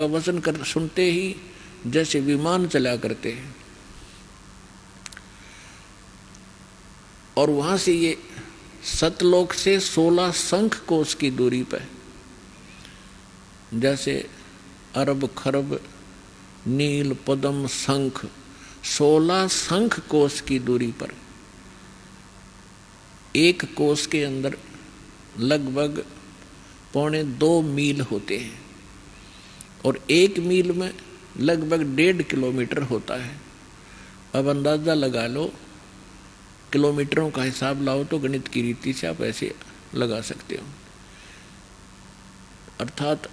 का वचन कर सुनते ही जैसे विमान चला करते हैं। और वहां से ये सतलोक से 16 शंख कोश की दूरी पर, जैसे अरब खरब नील पद्म शंख, 16 शंख कोश की दूरी पर एक कोश के अंदर लगभग 1.25 मील होते हैं और 1 मील में लगभग 1.5 किलोमीटर होता है। अब अंदाजा लगा लो, किलोमीटरों का हिसाब लाओ तो गणित की रीति से आप ऐसे लगा सकते हो। अर्थात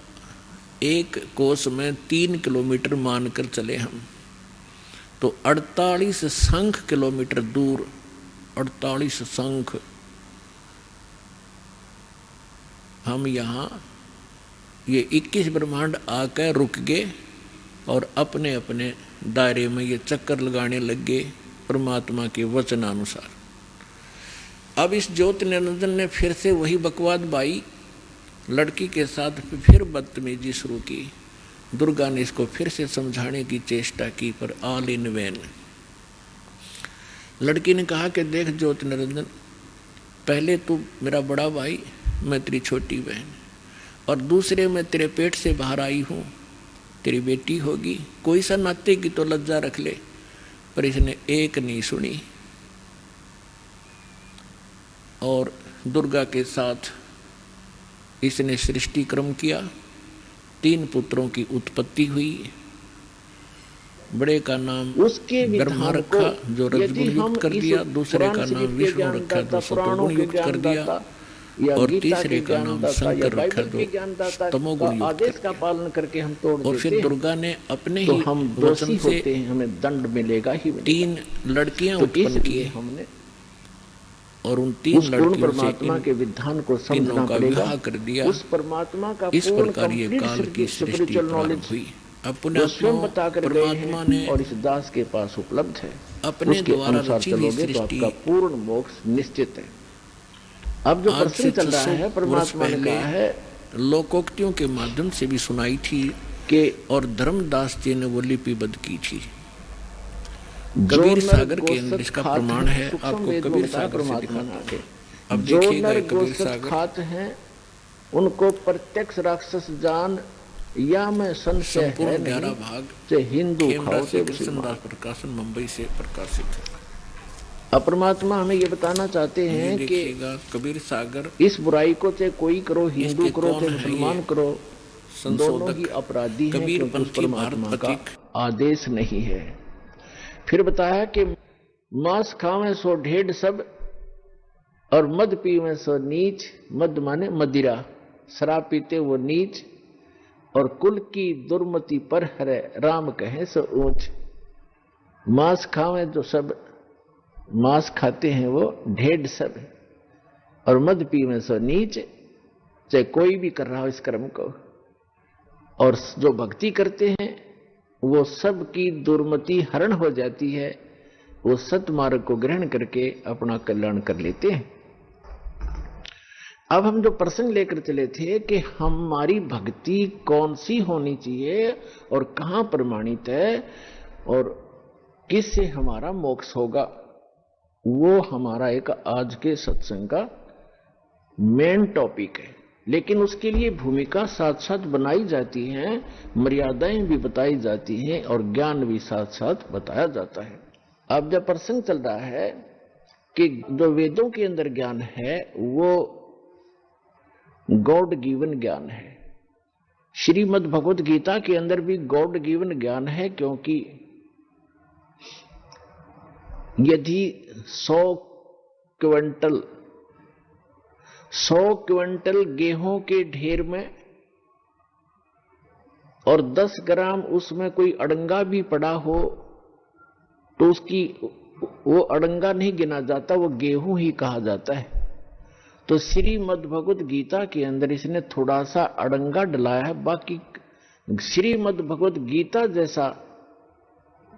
एक कोस में 3 किलोमीटर मानकर चले हम, तो 48 शंख किलोमीटर दूर 48 शंख हम यहाँ ये 21 ब्रह्मांड आकर रुक गए और अपने अपने दायरे में ये चक्कर लगाने लग गए परमात्मा के वचनानुसार। अब इस ज्योति निरंजन ने फिर से वही बकवाद बाई लड़की के साथ फिर बदतमीजी शुरू की। दुर्गा ने इसको फिर से समझाने की चेष्टा की, पर ऑल इन वैन। लड़की ने कहा कि देख ज्योति निरंजन, पहले तू मेरा बड़ा भाई, मैं तेरी छोटी बहन, और दूसरे मैं तेरे पेट से बाहर आई हूँ, तेरी बेटी होगी, कोई सा नाते की तो लज्जा रख ले। पर इसने एक नहीं सुनी और दुर्गा के साथ इसने सृष्टि क्रम किया। 3 पुत्रों की उत्पत्ति हुई। बड़े का नाम ब्रह्मा रखा जो रजगुण युक्त कर दिया, दूसरे का नाम विष्णु रखा जो सतोगुण युक्त कर दिया, और तीसरे का नाम शंकर रखा जो तमोगुण युक्त का पालन करके हम तोड़ देते। और फिर दुर्गा ने अपने ही वचन से हमें दंड मिलेगा ही। 3 लड़कियां उत्पन्न की हमने, और उन 3 लड़कियों परमात्मा के विधान को समझना पड़ेगा, कर दिया। उस परमात्मा का इस प्रकार ये काल की सृष्टि प्रारंभ हुई। अपने स्वयं बताकर परमात्मा ने, और इस दास के पास उपलब्ध है, अपने द्वारा रची हुई सृष्टि, आपका पूर्ण मोक्ष निश्चित है। अब जो प्रश्न चल रहा है, परमात्मा ने कहा है, लोकोक्तियों के माध्यम से भी सुनाई थी कि, और धर्मदास जी ने वो लिपिबद्ध की थी। कबीर सागर के अंदर इसका प्रमाण है। आपको कबीर सागर से दिखाते हैं। अब देखिएगा कबीर सागर खात हैं, उनको प्रत्यक्ष राक्षस जान, या मैं संशय है 11 भाग से हिंदू खाओ से कृष्णदास प्रकाशन मुंबई से प्रकाशित है। अब परमात्मा हमें ये बताना चाहते हैं कि कबीर सागर, इस बुराई को चाहे कोई करो, हिंदू करो चाहे मुसलमान करो, दोनों ही अपराधी हैं, क्योंकि उस परमात्मा का आदेश नहीं है। फिर बताया कि मांस खावे सो ढेड सब, और मद पीवे सो नीच। मद माने मदिरा, शराब पीते वो नीच, और कुल की दुर्मति पर हरे, राम कहे सो ऊंच। मांस खावे जो सब, मांस खाते हैं वो ढेड सब, और मद पीवे सो नीच, चाहे कोई भी कर रहा हो इस कर्म को। और जो भक्ति करते हैं वो सब की दुर्मति हरण हो जाती है, वो सतमार्ग को ग्रहण करके अपना कल्याण कर लेते हैं। अब हम जो प्रसंग लेकर चले थे कि हमारी भक्ति कौन सी होनी चाहिए और कहां प्रमाणित है और किससे हमारा मोक्ष होगा, वो हमारा एक आज के सत्संग का मेन टॉपिक है। लेकिन उसके लिए भूमिका साथ साथ बनाई जाती है, मर्यादाएं भी बताई जाती हैं, और ज्ञान भी साथ साथ बताया जाता है। अब जब प्रसंग चल रहा है कि जो वेदों के अंदर ज्ञान है वो गॉड गिवन ज्ञान है। श्रीमद् भगवत गीता के अंदर भी गॉड गिवन ज्ञान है, क्योंकि यदि 100 क्विंटल गेहूं के ढेर में और 10 ग्राम उसमें कोई अड़ंगा भी पड़ा हो, तो उसकी वो अड़ंगा नहीं गिना जाता, वो गेहूं ही कहा जाता है। तो श्रीमद् भगवत गीता के अंदर इसने थोड़ा सा अड़ंगा डलाया है। बाकी श्रीमद् भगवत गीता जैसा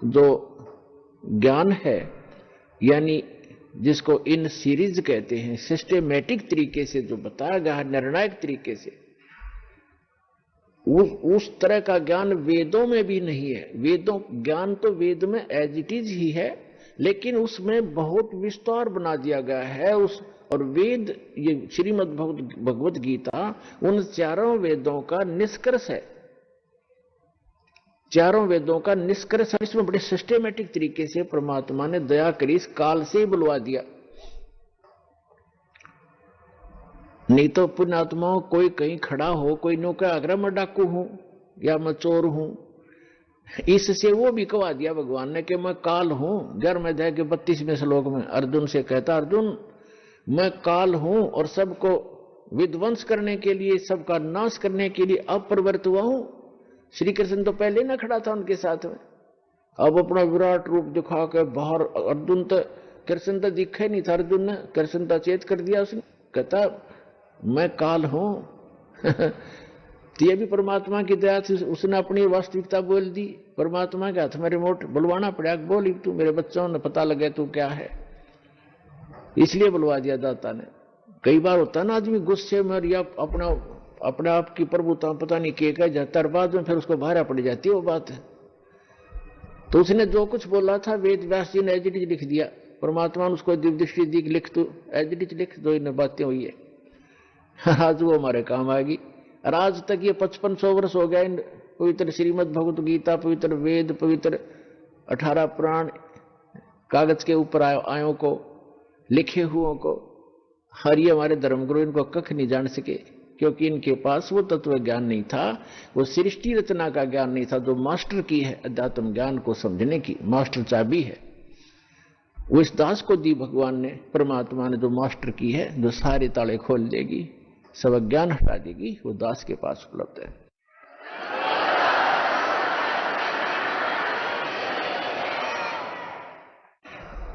जो ज्ञान है, यानी जिसको इन सीरीज कहते हैं, सिस्टेमेटिक तरीके से जो बताया गया है, निर्णायक तरीके से, उस तरह का ज्ञान वेदों में भी नहीं है। वेदों ज्ञान तो वेद में एज इट इज ही है, लेकिन उसमें बहुत विस्तार बना दिया गया है। और वेद, ये श्रीमद् भगवत गीता उन चारों वेदों का निष्कर्ष है। चारों वेदों का निष्कर्ष है। इसमें बड़े सिस्टेमेटिक तरीके से परमात्मा ने दया करी, इस काल से ही बुलवा दिया। नहीं तो पुण्यात्माओं कोई कहीं खड़ा हो, कोई नो का अगर मैं डाकू हूं या मैं चोर हूं, इससे वो भी कहा दिया भगवान ने कि मैं काल हूं। 11वें अध्याय के 32वें श्लोक में अर्जुन से कहता, अर्जुन मैं काल हूं और सबको विध्वंस करने के लिए, सबका नाश करने के लिए अप्रवृत्त हुआ हूं। श्री कृष्ण तो पहले ना खड़ा था उनके साथ में, अब अपना विराट रूप दिखा के बाहर। अर्जुन तो कृष्ण तो दिखा नहीं था, अर्जुन ने कृष्ण तो चेत कर दिया। उसने कहता मैं काल हूं। तो ये भी परमात्मा की दया से उसने अपनी वास्तविकता बोल दी। परमात्मा के हाथ में रिमोट बुलवाना पड़ा, बोल तू, मेरे बच्चों ने पता लगे तू क्या है, इसलिए बुलवा दिया दाता ने। कई बार होता है ना आदमी गुस्से में या अपने आप की प्रभुता पता नहीं के कह जाता है, बाद में फिर उसको भारा पड़ जाती है वो बात है। तो उसने जो कुछ बोला था वेद व्यास जी ने एज इट इज लिख दिया। परमात्मा ने उसको दिव्य दृष्टि दी, लिख तू, एज इट इज लिख दो, इन बातें हुई है। आज वो हमारे काम आएगी। और आज तक ये 5500 वर्ष हो गया इन पवित्र श्रीमद् भगवत गीता, पवित्र वेद, पवित्र 18 पुराण कागज के ऊपर आयों को, लिखे हुओं को। हर ये हमारे धर्मगुरु इनको कख नहीं जान सके, क्योंकि इनके पास वो तत्व ज्ञान नहीं था, वो सृष्टि रचना का ज्ञान नहीं था, जो मास्टर की है अध्यात्म ज्ञान को समझने की मास्टर चाबी है। वो इस दास को दी भगवान ने, परमात्मा ने, जो मास्टर की है, जो सारे ताले खोल देगी, सब ज्ञान हटा देगी, वो दास के पास उपलब्ध है।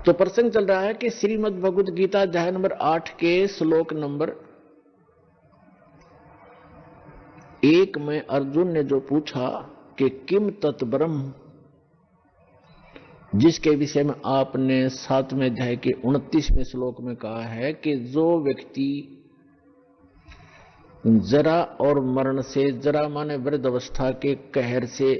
तो प्रसंग चल रहा है कि श्रीमद् भगवत गीता अध्याय नंबर 8 के श्लोक नंबर 1 में अर्जुन ने जो पूछा कि किम तत्ब्रह्म, जिसके विषय में आपने 7वें अध्याय के 29वें श्लोक में कहा है कि जो व्यक्ति जरा और मरण से, जरा माने वृद्ध अवस्था के कहर से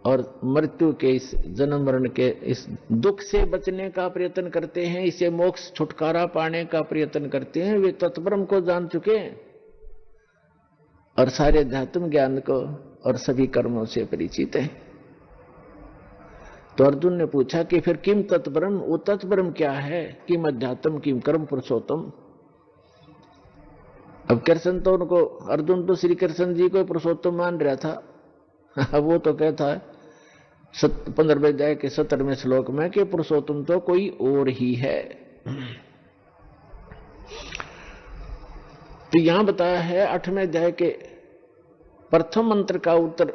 और मृत्यु के इस जन्म मरण के इस दुख से बचने का प्रयत्न करते हैं, इसे मोक्ष छुटकारा पाने का प्रयत्न करते हैं, वे तत्ब्रह्म को जान चुके हैं और सारे अध्यात्म ज्ञान को और सभी कर्मों से परिचित हैं। तो अर्जुन ने पूछा कि फिर किम तत्ब्रह्म, वो तत्ब्रह्म क्या है? किम अध्यात्म किम कर्म पुरुषोत्तम। अब कृष्ण तो उनको, अर्जुन तो श्री कृष्ण जी को पुरुषोत्तम मान रहा था। वो तो कहता है 15वें अध्याय के 17वें श्लोक में कि पुरुषोत्तम तो कोई और ही है। तो यहां बताया है 8वें अध्याय के प्रथम मंत्र का उत्तर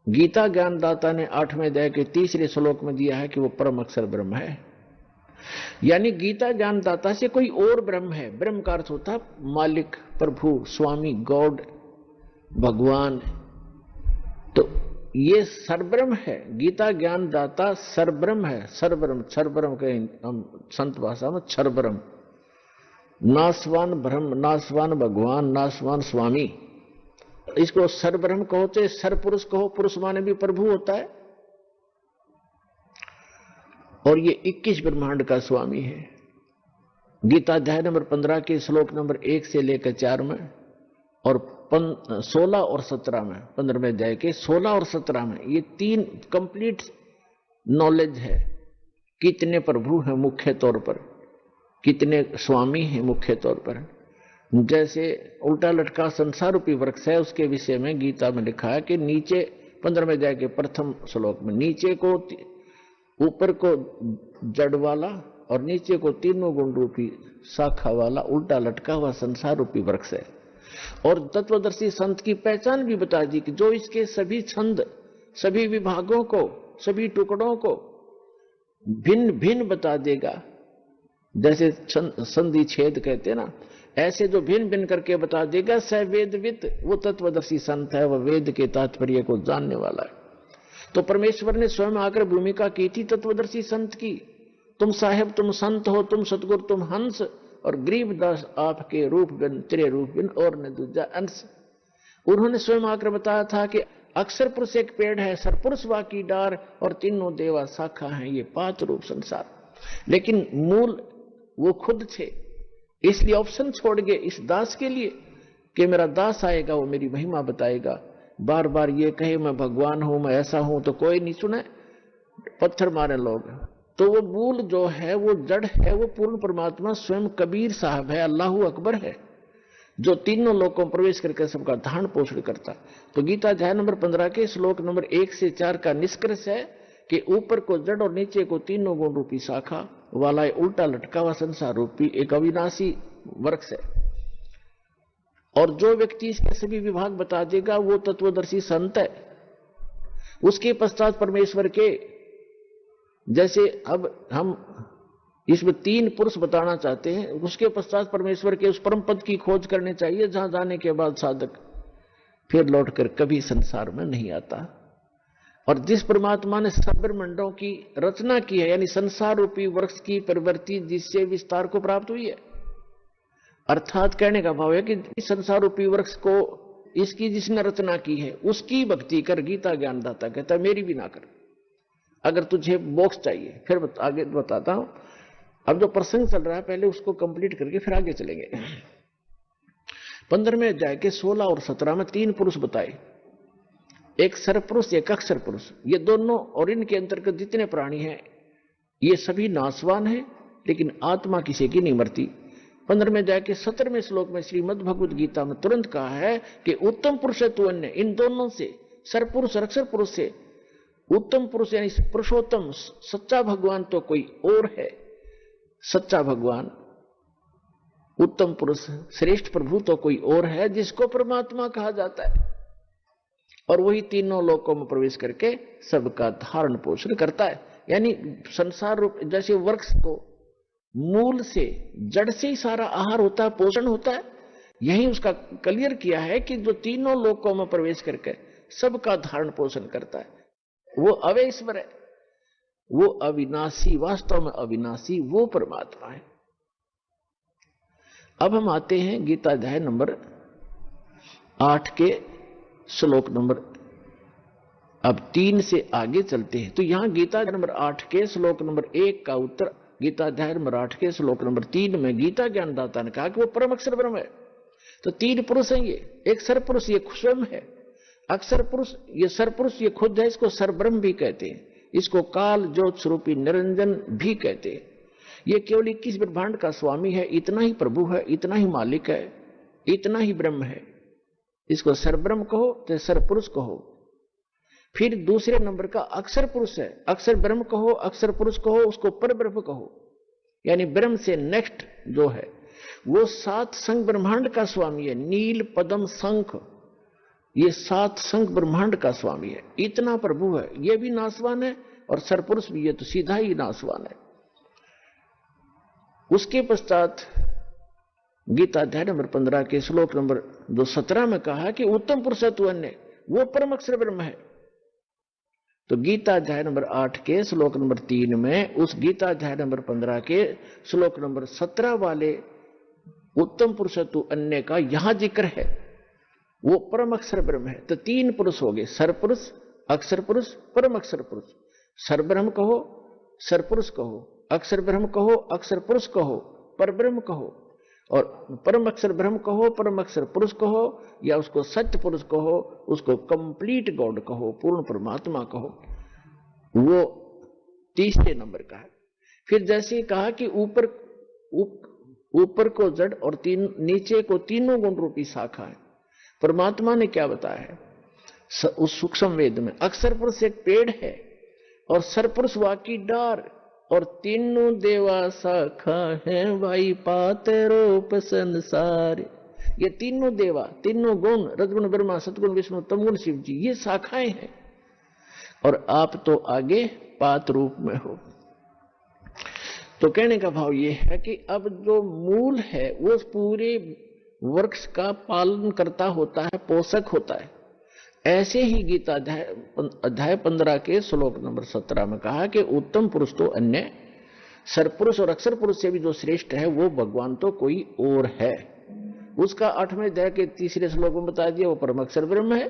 गीता ज्ञानदाता ने 8वें अध्याय के 3रे श्लोक में दिया है कि वो परम अक्षर ब्रह्म है। यानी गीता ज्ञानदाता से कोई और ब्रह्म है। ब्रह्म का अर्थ होता मालिक, प्रभु, स्वामी, गॉड, भगवान। तो ये सरब्रह्म है। गीता ज्ञानदाता सरब्रह्म है। सरब्रह्म, सरब्रह्म के हम संत भाषा में क्षरब्रह्म, नासवान ब्रह्म, नासवान भगवान, नासवान स्वामी। इसको सरब्रह्म कहो चाहे सरपुरुष कहो, पुरुष माने भी प्रभु होता है। और ये 21 ब्रह्मांड का स्वामी है। गीता अध्याय नंबर 15 के श्लोक नंबर 1 से लेकर 4 में और 16 और 17 में, 15वें अध्याय के 16 और 17 में ये 3 कंप्लीट नॉलेज है। कितने प्रभु हैं मुख्य तौर पर, कितने स्वामी हैं मुख्य तौर पर। जैसे उल्टा लटका संसार रूपी वृक्ष है, उसके विषय में गीता में लिखा है कि नीचे 15वें अध्याय के प्रथम श्लोक में नीचे को, ऊपर को जड़ वाला और नीचे को तीनों गुण रूपी शाखा वाला उल्टा लटका हुआ संसार रूपी वृक्ष है। और तत्वदर्शी संत की पहचान भी बता दी कि जो इसके सभी छंद, सभी विभागों को, सभी टुकड़ों को भिन्न भिन्न बता देगा। जैसे संधि छेद कहते हैं ना, ऐसे जो भिन्न भिन्न करके बता देगा, स वेदविद, वो तत्वदर्शी संत है, वह वेद के तात्पर्य को जानने वाला है। तो परमेश्वर ने स्वयं आकर भूमिका की थी तत्वदर्शी संत की। तुम साहेब, तुम संत हो, तुम सतगुरु, तुम हंस, और गरीबदास आपके रूप बिन, तेरे रूप बिन और न दूजा अंश। उन्होंने स्वयं आकर बताया था कि अक्षर पुरुष एक पेड़ है, सरपुरुष वा की डार और तीनों देवा शाखा हैं, ये 5 रूप संसार। लेकिन मूल वो खुद थे, इसलिए ऑप्शन छोड़ गए इस दास के लिए कि मेरा दास आएगा, वो मेरी महिमा बताएगा। बार बार ये कहे मैं भगवान हूं, मैं ऐसा हूं, तो कोई नहीं सुने, पत्थर मारे लोग। तो वो मूल जो है, वो जड़ है, वो पूर्ण परमात्मा स्वयं कबीर साहब है, अल्लाह अकबर है, जो तीनों लोकों में प्रवेश करके सबका धारण पोषण करता। तो गीता अध्याय नंबर 15 के श्लोक नंबर 1 से 4 का निष्कर्ष है कि ऊपर को जड़ और नीचे को तीनों गुण रूपी शाखा वाला उल्टा लटका हुआ संसार रूपी एक अविनाशी वृक्ष है। और जो व्यक्ति इसके सभी विभाग बता देगा वो तत्वदर्शी संत है। उसके पश्चात परमेश्वर के, जैसे अब हम इसमें 3 पुरुष बताना चाहते हैं, उसके पश्चात परमेश्वर के उस परम पद की खोज करनी चाहिए जहां जाने के बाद साधक फिर लौटकर कभी संसार में नहीं आता। और जिस परमात्मा ने सब ब्रह्मांडों की रचना की है, यानी संसार रूपी वृक्ष की प्रवृत्ति जिससे विस्तार को प्राप्त हुई है, अर्थात कहने का भाव है कि इस संसार रूपी वृक्ष को इसकी जिसने रचना की है उसकी भक्ति कर। गीता ज्ञानदाता कहता है मेरी भी ना कर, अगर तुझे मोक्ष चाहिए। फिर आगे बताता हूं, अब जो प्रसंग चल रहा है पहले उसको कंप्लीट करके फिर आगे चलेंगे। 15वें अध्याय के 16 और 17 में 3 पुरुष बताए, एक सरपुरुष एक अक्षर पुरुष। ये दोनों और इनके अंतर्गत जितने प्राणी हैं ये सभी नाशवान हैं, लेकिन आत्मा किसी की नहीं मरती। 15वें अध्याय के 17वें श्लोक में श्रीमद् भगवद गीता में तुरंत कहा है कि उत्तम पुरुष है तू अन्य, इन दोनों से, सरपुरुष और अक्षर पुरुष से उत्तम पुरुष यानी पुरुषोत्तम सच्चा भगवान तो कोई और है। सच्चा भगवान, उत्तम पुरुष, श्रेष्ठ प्रभु तो कोई और है जिसको परमात्मा कहा जाता है, और वही तीनों लोकों में प्रवेश करके सबका धारण पोषण करता है। यानी संसार रूप जैसे वृक्ष को मूल से, जड़ से ही सारा आहार होता है, पोषण होता है, यही उसका क्लियर किया है कि जो तीनों लोकों में प्रवेश करके सबका धारण पोषण करता है वो अवैश्वर है, वो अविनाशी, वास्तव में अविनाशी वो परमात्मा है। अब हम आते हैं गीता अध्याय नंबर 8 के श्लोक नंबर, अब 3 से आगे चलते हैं। तो यहां गीता नंबर 8 के श्लोक नंबर 1 का उत्तर गीता अध्याय नंबर 8 के श्लोक नंबर 3 में गीता ज्ञानदाता ने कहा कि वो परम अक्षर ब्रह्म है। तो 3 पुरुष हैं ये, एक सरपुरुष ये स्वयं है, अक्षर पुरुष ये सरपुरुष ये खुद है, इसको सरब्रह्म भी कहते हैं, इसको काल ज्योत स्वरूपी निरंजन भी कहते हैं। ये केवल 21 ब्रह्मांड का स्वामी है, इतना ही प्रभु है, इतना ही मालिक है, इतना ही ब्रह्म है, इसको सरब्रह्म कहो चाहे सरपुरुष कहो। फिर दूसरे नंबर का अक्षर पुरुष है, अक्षर ब्रह्म कहो, अक्षर पुरुष कहो, उसको पर ब्रह्म कहो, यानी ब्रह्म से नेक्स्ट जो है वो 7 संघ ब्रह्मांड का स्वामी है। नील पद्म शंख ये 7 संघ ब्रह्मांड का स्वामी है, इतना प्रभु है, ये भी नाशवान है, और सरपुरुष भी ये तो सीधा ही नाशवान है। उसके पश्चात गीता अध्याय नंबर 15 के श्लोक नंबर 17 में कहा कि उत्तम पुरुष है तू अन्य, वो परम अक्षर ब्रह्म है। तो गीता अध्याय नंबर 8 के श्लोक नंबर 3 में उस गीता अध्याय नंबर 15 के श्लोक नंबर 17 वाले उत्तम पुरुष तू अन्य का यहां जिक्र है, वो परम अक्षर ब्रह्म है। तो 3 पुरुष हो गए, सरपुरुष, अक्षर पुरुष, परम अक्षर पुरुष। सरब्रह्म कहो, सरपुरुष कहो, अक्षर ब्रह्म कहो, अक्षर पुरुष कहो, पर ब्रह्म कहो, और परम अक्षर ब्रह्म कहो, परम अक्षर पुरुष कहो, या उसको सत्य पुरुष कहो, उसको कंप्लीट गॉड कहो, पूर्ण परमात्मा कहो, वो तीसरे नंबर का है। फिर जैसे कहा कि ऊपर को जड़ और नीचे को तीनों गुण रूपी शाखा है। परमात्मा ने क्या बताया है उस सूक्ष्म वेद में, अक्षर पुरुष एक पेड़ है और सरपुरुष वाकी डार, और तीनों देवा शाखा है भाई पाते रूप संसार। ये तीनों देवा, तीनों गुण, रजगुण ब्रह्मा, सतगुण विष्णु, तमगुण शिव जी, ये शाखाएं हैं, और आप तो आगे पात रूप में हो। तो कहने का भाव ये है कि अब जो मूल है वो पूरे वृक्ष का पालन करता होता है, पोषक होता है। ऐसे ही गीता अध्याय 15 के श्लोक नंबर 17 में कहा कि उत्तम पुरुष तो अन्य, सरपुरुष और अक्षर पुरुष से भी जो श्रेष्ठ है वो भगवान तो कोई और है। उसका 8वें अध्याय के 3 श्लोक में बता दिया वो परम अक्षर ब्रह्म है।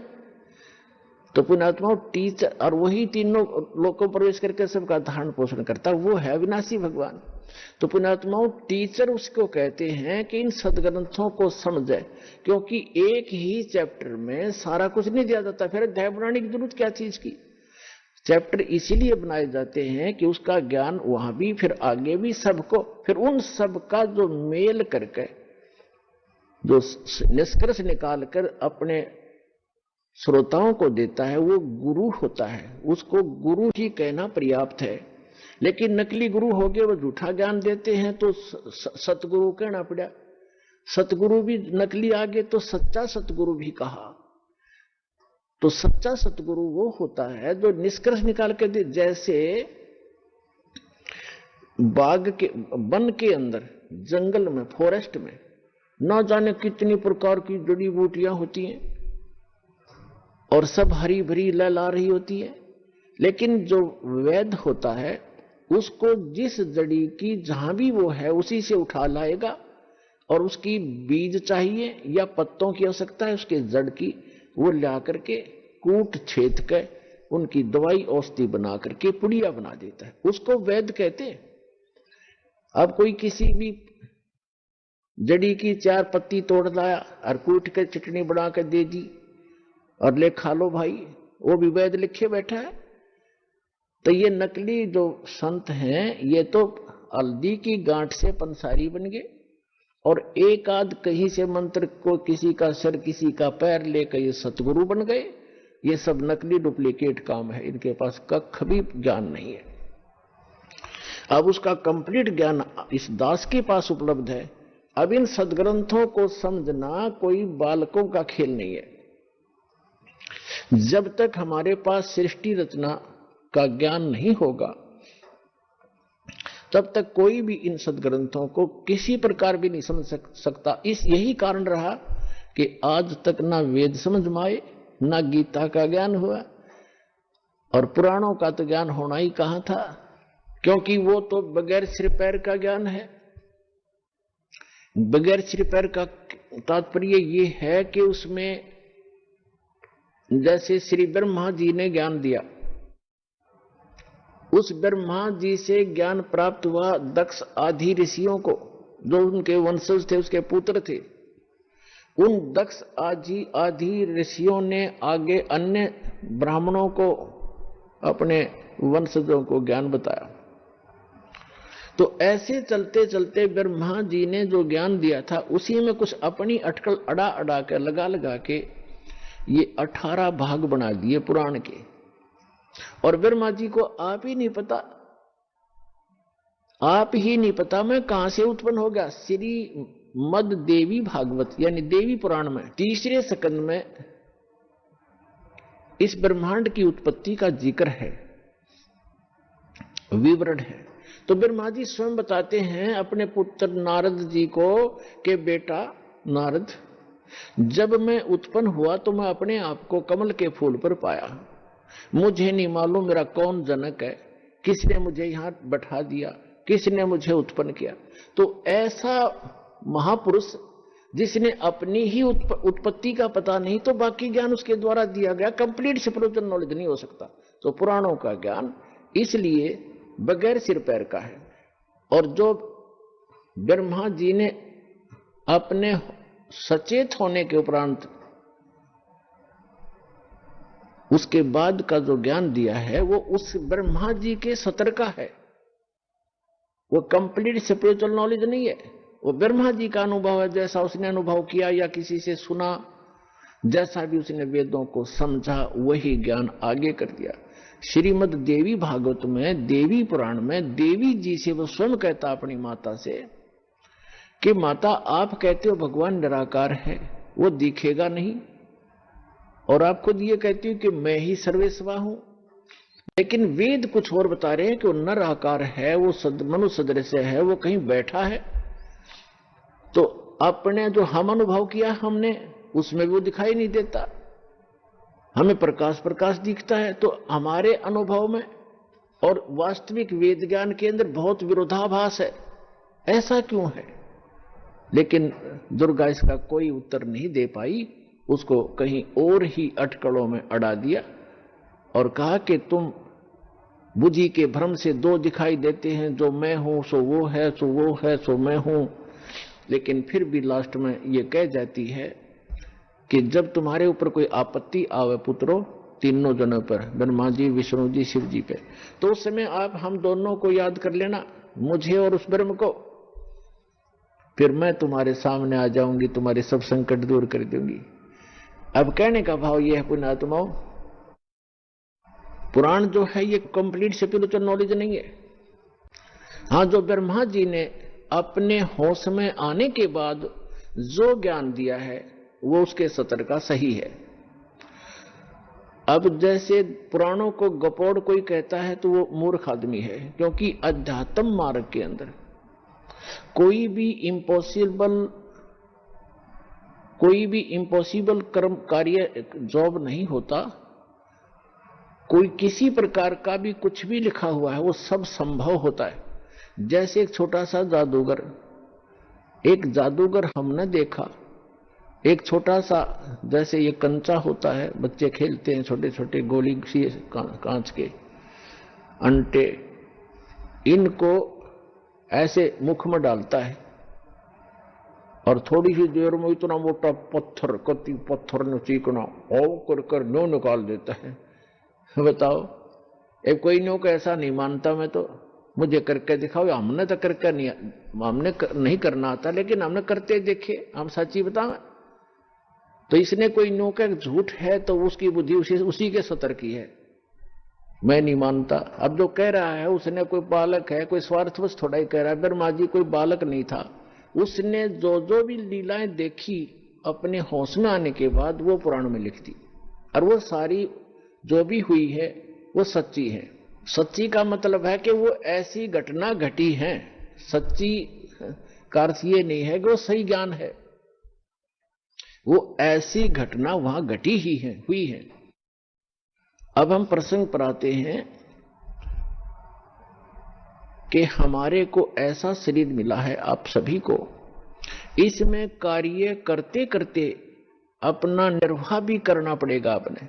तो पुण्यात्माओं टीचर, और वही तीनों लोकों प्रवेश करके सबका धारण पोषण करता, वो है अविनाशी भगवान। तो पुण्यात्माओं टीचर उसको कहते हैं कि इन सदग्रंथों को समझे, क्योंकि एक ही चैप्टर में सारा कुछ नहीं दिया जाता, फिर अध्याय बनाने की जरूरत क्या चीज की। चैप्टर इसीलिए बनाए जाते हैं कि उसका ज्ञान वहां भी फिर आगे भी सबको, फिर उन सब का जो मेल करके जो निष्कर्ष निकाल कर अपने श्रोताओं को देता है वो गुरु होता है। उसको गुरु ही कहना पर्याप्त है। लेकिन नकली गुरु हो गए, वो झूठा ज्ञान देते हैं तो सतगुरु कहना पड़ा। सतगुरु भी नकली आ गए तो सच्चा सतगुरु भी कहा। तो सच्चा सतगुरु वो होता है जो निष्कर्ष निकाल के दे। जैसे बाग के, वन के अंदर, जंगल में, फॉरेस्ट में ना जाने कितनी प्रकार की जड़ी बूटियां होती हैं और सब हरी भरी लहला रही होती है, लेकिन जो वैद्य होता है उसको जिस जड़ी की जहां भी वो है उसी से उठा लाएगा, और उसकी बीज चाहिए या पत्तों की आवश्यकता है उसके जड़ की, वो ला करके कूट छेद कर उनकी दवाई औषधि बना करके पुड़िया बना देता है, उसको वैद्य कहते हैं। अब कोई किसी भी जड़ी की 4 पत्ती तोड़ लाया और कूट कर चटनी बना कर दे दी और ले खा लो भाई, वो भी वैद्य लिखे बैठा है। तो ये नकली जो संत हैं ये तो हल्दी की गांठ से पंसारी बन गए, और एक आध कहीं से मंत्र को किसी का सर किसी का पैर लेकर ये सतगुरु बन गए। ये सब नकली डुप्लीकेट काम है, इनके पास कख भी ज्ञान नहीं है। अब उसका कंप्लीट ज्ञान इस दास के पास उपलब्ध है। अब इन सदग्रंथों को समझना कोई बालकों का खेल नहीं है। जब तक हमारे पास सृष्टि रचना का ज्ञान नहीं होगा तब तक कोई भी इन सदग्रंथों को किसी प्रकार भी नहीं समझ सकता। यही कारण रहा कि आज तक ना वेद समझ में आए, ना गीता का ज्ञान हुआ, और पुराणों का तो ज्ञान होना ही कहां था, क्योंकि वो तो बगैर सिर पैर का ज्ञान है। बगैर सिर पैर का तात्पर्य ये है कि उसमें जैसे श्री ब्रह्मा जी ने ज्ञान दिया, उस ब्रह्मा जी से ज्ञान प्राप्त हुआ दक्ष आदि ऋषियों को, जो उनके वंशज थे, उसके पुत्र थे। उन दक्ष आदि ऋषियों ने आगे अन्य ब्राह्मणों को, अपने वंशजों को ज्ञान बताया। तो ऐसे चलते चलते ब्रह्मा जी ने जो ज्ञान दिया था उसी में कुछ अपनी अटकल अड़ा अड़ा कर लगा के ये 18 भाग बना दिए पुराण के। और ब्रह्मा जी को आप ही नहीं पता मैं कहां से उत्पन्न हो गया। श्री मद देवी भागवत यानी देवी पुराण में 3रे स्कंद में इस ब्रह्मांड की उत्पत्ति का जिक्र है, विवरण है। तो ब्रह्मा जी स्वयं बताते हैं अपने पुत्र नारद जी को कि बेटा नारद, जब मैं उत्पन्न हुआ तो मैं अपने आप को कमल के फूल पर पाया। मुझे नहीं मालूम मेरा कौन जनक है, किसने मुझे यहां बैठा दिया, किसने मुझे उत्पन्न किया। तो ऐसा महापुरुष जिसने अपनी ही उत्पत्ति का पता नहीं तो बाकी ज्ञान उसके द्वारा दिया गया, कंप्लीट स्पिरिचुअल नॉलेज नहीं हो सकता। तो पुराणों का ज्ञान इसलिए बगैर सिर पैर का है। और जो ब्रह्मा जी ने अपने सचेत होने के उपरांत उसके बाद का जो ज्ञान दिया है वो उस ब्रह्मा जी के सतर का है, वो कंप्लीट स्पिरिचुअल नॉलेज नहीं है। वो ब्रह्मा जी का अनुभव है, जैसा उसने अनुभव किया या किसी से सुना, जैसा भी उसने वेदों को समझा वही ज्ञान आगे कर दिया। श्रीमद देवी भागवत में, देवी पुराण में देवी जी से वो स्वयं कहता अपनी माता से कि माता आप कहते हो भगवान निराकार है, वो दिखेगा नहीं, और आप खुद ये कहती हो कि मैं ही सर्वेस्वा हूं, लेकिन वेद कुछ और बता रहे हैं कि वो नर आकार है, वो मनुष्य सदृश है, वो कहीं बैठा है। तो अपने जो हम अनुभव किया हमने उसमें भी वो दिखाई नहीं देता, हमें प्रकाश दिखता है। तो हमारे अनुभव में और वास्तविक वेद ज्ञान के अंदर बहुत विरोधाभास है। ऐसा क्यों है? लेकिन दुर्गा इसका कोई उत्तर नहीं दे पाई, उसको कहीं और ही अटकलों में अड़ा दिया और कहा कि तुम बुद्धि के भ्रम से दो दिखाई देते हैं, जो मैं हूं सो वो है, सो वो है सो मैं हूं। लेकिन फिर भी लास्ट में ये कह जाती है कि जब तुम्हारे ऊपर कोई आपत्ति आवे पुत्रों, तीनों जनों पर, ब्रह्मा जी, विष्णु जी, शिव जी पे, तो उस समय आप हम दोनों को याद कर लेना, मुझे और उस ब्रह्म को, फिर मैं तुम्हारे सामने आ जाऊंगी, तुम्हारे सब संकट दूर कर दूंगी। अब कहने का भाव यह है पुण्यात्माओं, पुराण जो है ये कंप्लीट स्पिरिचुअल नॉलेज नहीं है। हाँ, जो ब्रह्मा जी ने अपने होश में आने के बाद जो ज्ञान दिया है वो उसके सतर का सही है। अब जैसे पुराणों को गपोड़ कोई कहता है तो वो मूर्ख आदमी है, क्योंकि अध्यात्म मार्ग के अंदर कोई भी इम्पॉसिबल कर्म कार्य जॉब नहीं होता। कोई किसी प्रकार का भी कुछ भी लिखा हुआ है वो सब संभव होता है। जैसे एक छोटा सा जादूगर, एक जादूगर हमने देखा, एक छोटा सा, जैसे ये कंचा होता है, बच्चे खेलते हैं, छोटे छोटे गोली सी कांच के अंटे, इनको ऐसे मुख में डालता है और थोड़ी सी देर में इतना मोटा पत्थर, कति पत्थर ने चीकना और कर नो निकाल देता है। बताओ, एक कोई नो को ऐसा नहीं मानता, मैं तो मुझे करके दिखाओ। हमने तो करके नहीं, हमने नहीं करना आता, लेकिन हमने करते देखे, हम सच्ची बताओ। तो इसने कोई नो का झूठ है तो उसकी बुद्धि उसी के सतर की है, मैं नहीं मानता। अब जो कह रहा है उसने कोई बालक है, कोई स्वार्थवश थोड़ा ही कह रहा है। ब्रह्मा जी कोई बालक नहीं था, उसने जो जो भी लीलाएं देखी अपने होश में आने के बाद वो पुराण में लिख दी, और वो सारी जो भी हुई है वो सच्ची है। सच्ची का मतलब है कि वो ऐसी घटना घटी है। सच्ची का अर्थ ये नहीं है कि वो सही ज्ञान है, वो ऐसी घटना वहां घटी ही है, हुई है। अब हम प्रसंग पर आते हैं कि हमारे को ऐसा शरीर मिला है, आप सभी को, इसमें कार्य करते करते अपना निर्वाह भी करना पड़ेगा आपने,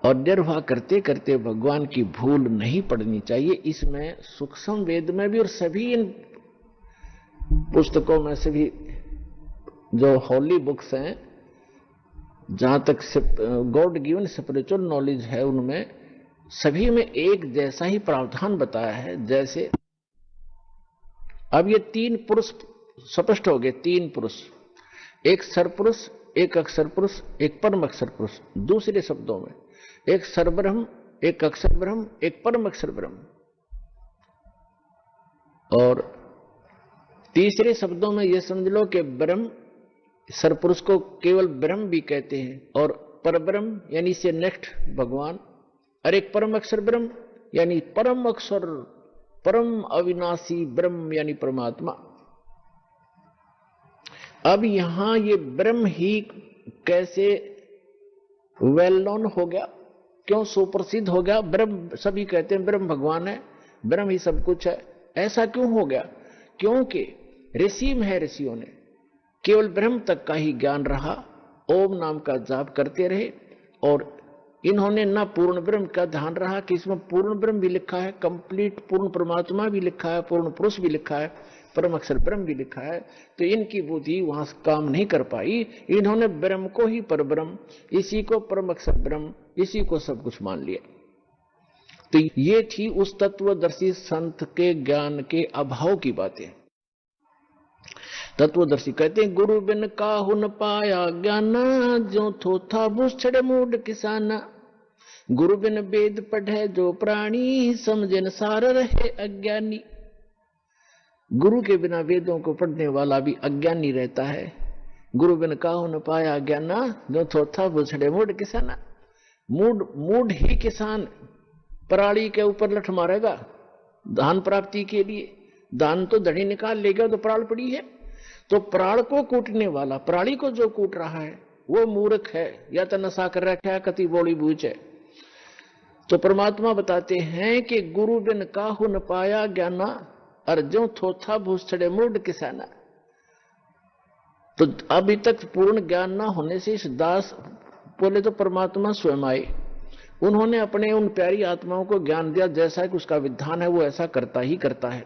और निर्वाह करते करते भगवान की भूल नहीं पड़नी चाहिए। इसमें सूक्ष्म वेद में भी और सभी इन पुस्तकों में से भी जो हॉली बुक्स हैं, जहां तक गॉड गिवन स्पिरिचुअल नॉलेज है, उनमें सभी में एक जैसा ही प्रावधान बताया है। जैसे अब ये तीन पुरुष स्पष्ट हो गए, तीन पुरुष, एक सरपुरुष, एक अक्षर पुरुष, एक परम अक्षर पुरुष। दूसरे शब्दों में एक सरब्रह्म, एक अक्षर ब्रह्म, एक परम अक्षर ब्रह्म। और तीसरे शब्दों में यह समझ लो कि ब्रह्म, सरपुरुष को केवल ब्रह्म भी कहते हैं, और परब्रह्म यानी इससे नेक्स्ट भगवान, और एक परम अक्षर ब्रह्म यानी परम अक्षर, परम अविनाशी ब्रह्म यानी परमात्मा। अब यहां ये ब्रह्म ही कैसे वेल नोन हो गया, क्यों सुप्रसिद्ध हो गया? ब्रह्म सभी कहते हैं ब्रह्म भगवान है, ब्रह्म ही सब कुछ है, ऐसा क्यों हो गया? क्योंकि ऋषि में है, ऋषियों ने केवल ब्रह्म तक का ही ज्ञान रहा, ओम नाम का जाप करते रहे, और इन्होंने ना पूर्ण ब्रह्म का ध्यान रहा कि इसमें पूर्ण ब्रह्म भी लिखा है, कंप्लीट पूर्ण परमात्मा भी लिखा है, पूर्ण पुरुष भी लिखा है, परम अक्षर ब्रह्म भी लिखा है। तो इनकी बुद्धि वहां काम नहीं कर पाई, इन्होंने ब्रह्म को ही परब्रह्म, इसी को परम अक्षर ब्रह्म, इसी को सब कुछ मान लिया। तो ये थी उस तत्वदर्शी संत के ज्ञान के अभाव की बातें। तत्वदर्शी कहते हैं, गुरु बिन काहु न पाया ज्ञाना, जो थोथा बुछड़ मूड किसाना। गुरु बिन वेद पढ़े जो प्राणी, समझे न सार रहे अज्ञानी। गुरु के बिना वेदों को पढ़ने वाला भी अज्ञानी रहता है। गुरु बिन काहु न पाया ज्ञाना, जो थोथा बुछड़े मूड किसाना। मूड ही किसान पराली के ऊपर लठ मारेगा धान प्राप्ति के लिए। धान तो धड़ी निकाल लेगा तो पराल पड़ी है। तो पराल को कूटने वाला, पराली को जो कूट रहा है वो मूर्ख है, या तो नशा कर रखा है, कति बोली बूझ है। तो परमात्मा बताते हैं कि गुरु बिन काहु न पाया ज्ञाना, और जो थोथा भूसड़े मूड किसाना। तो अभी तक पूर्ण ज्ञान ना होने से इस दास, बोले तो परमात्मा स्वयं आए, उन्होंने अपने उन प्यारी आत्माओं को ज्ञान दिया, जैसा कि उसका विधान है वो ऐसा करता ही करता है।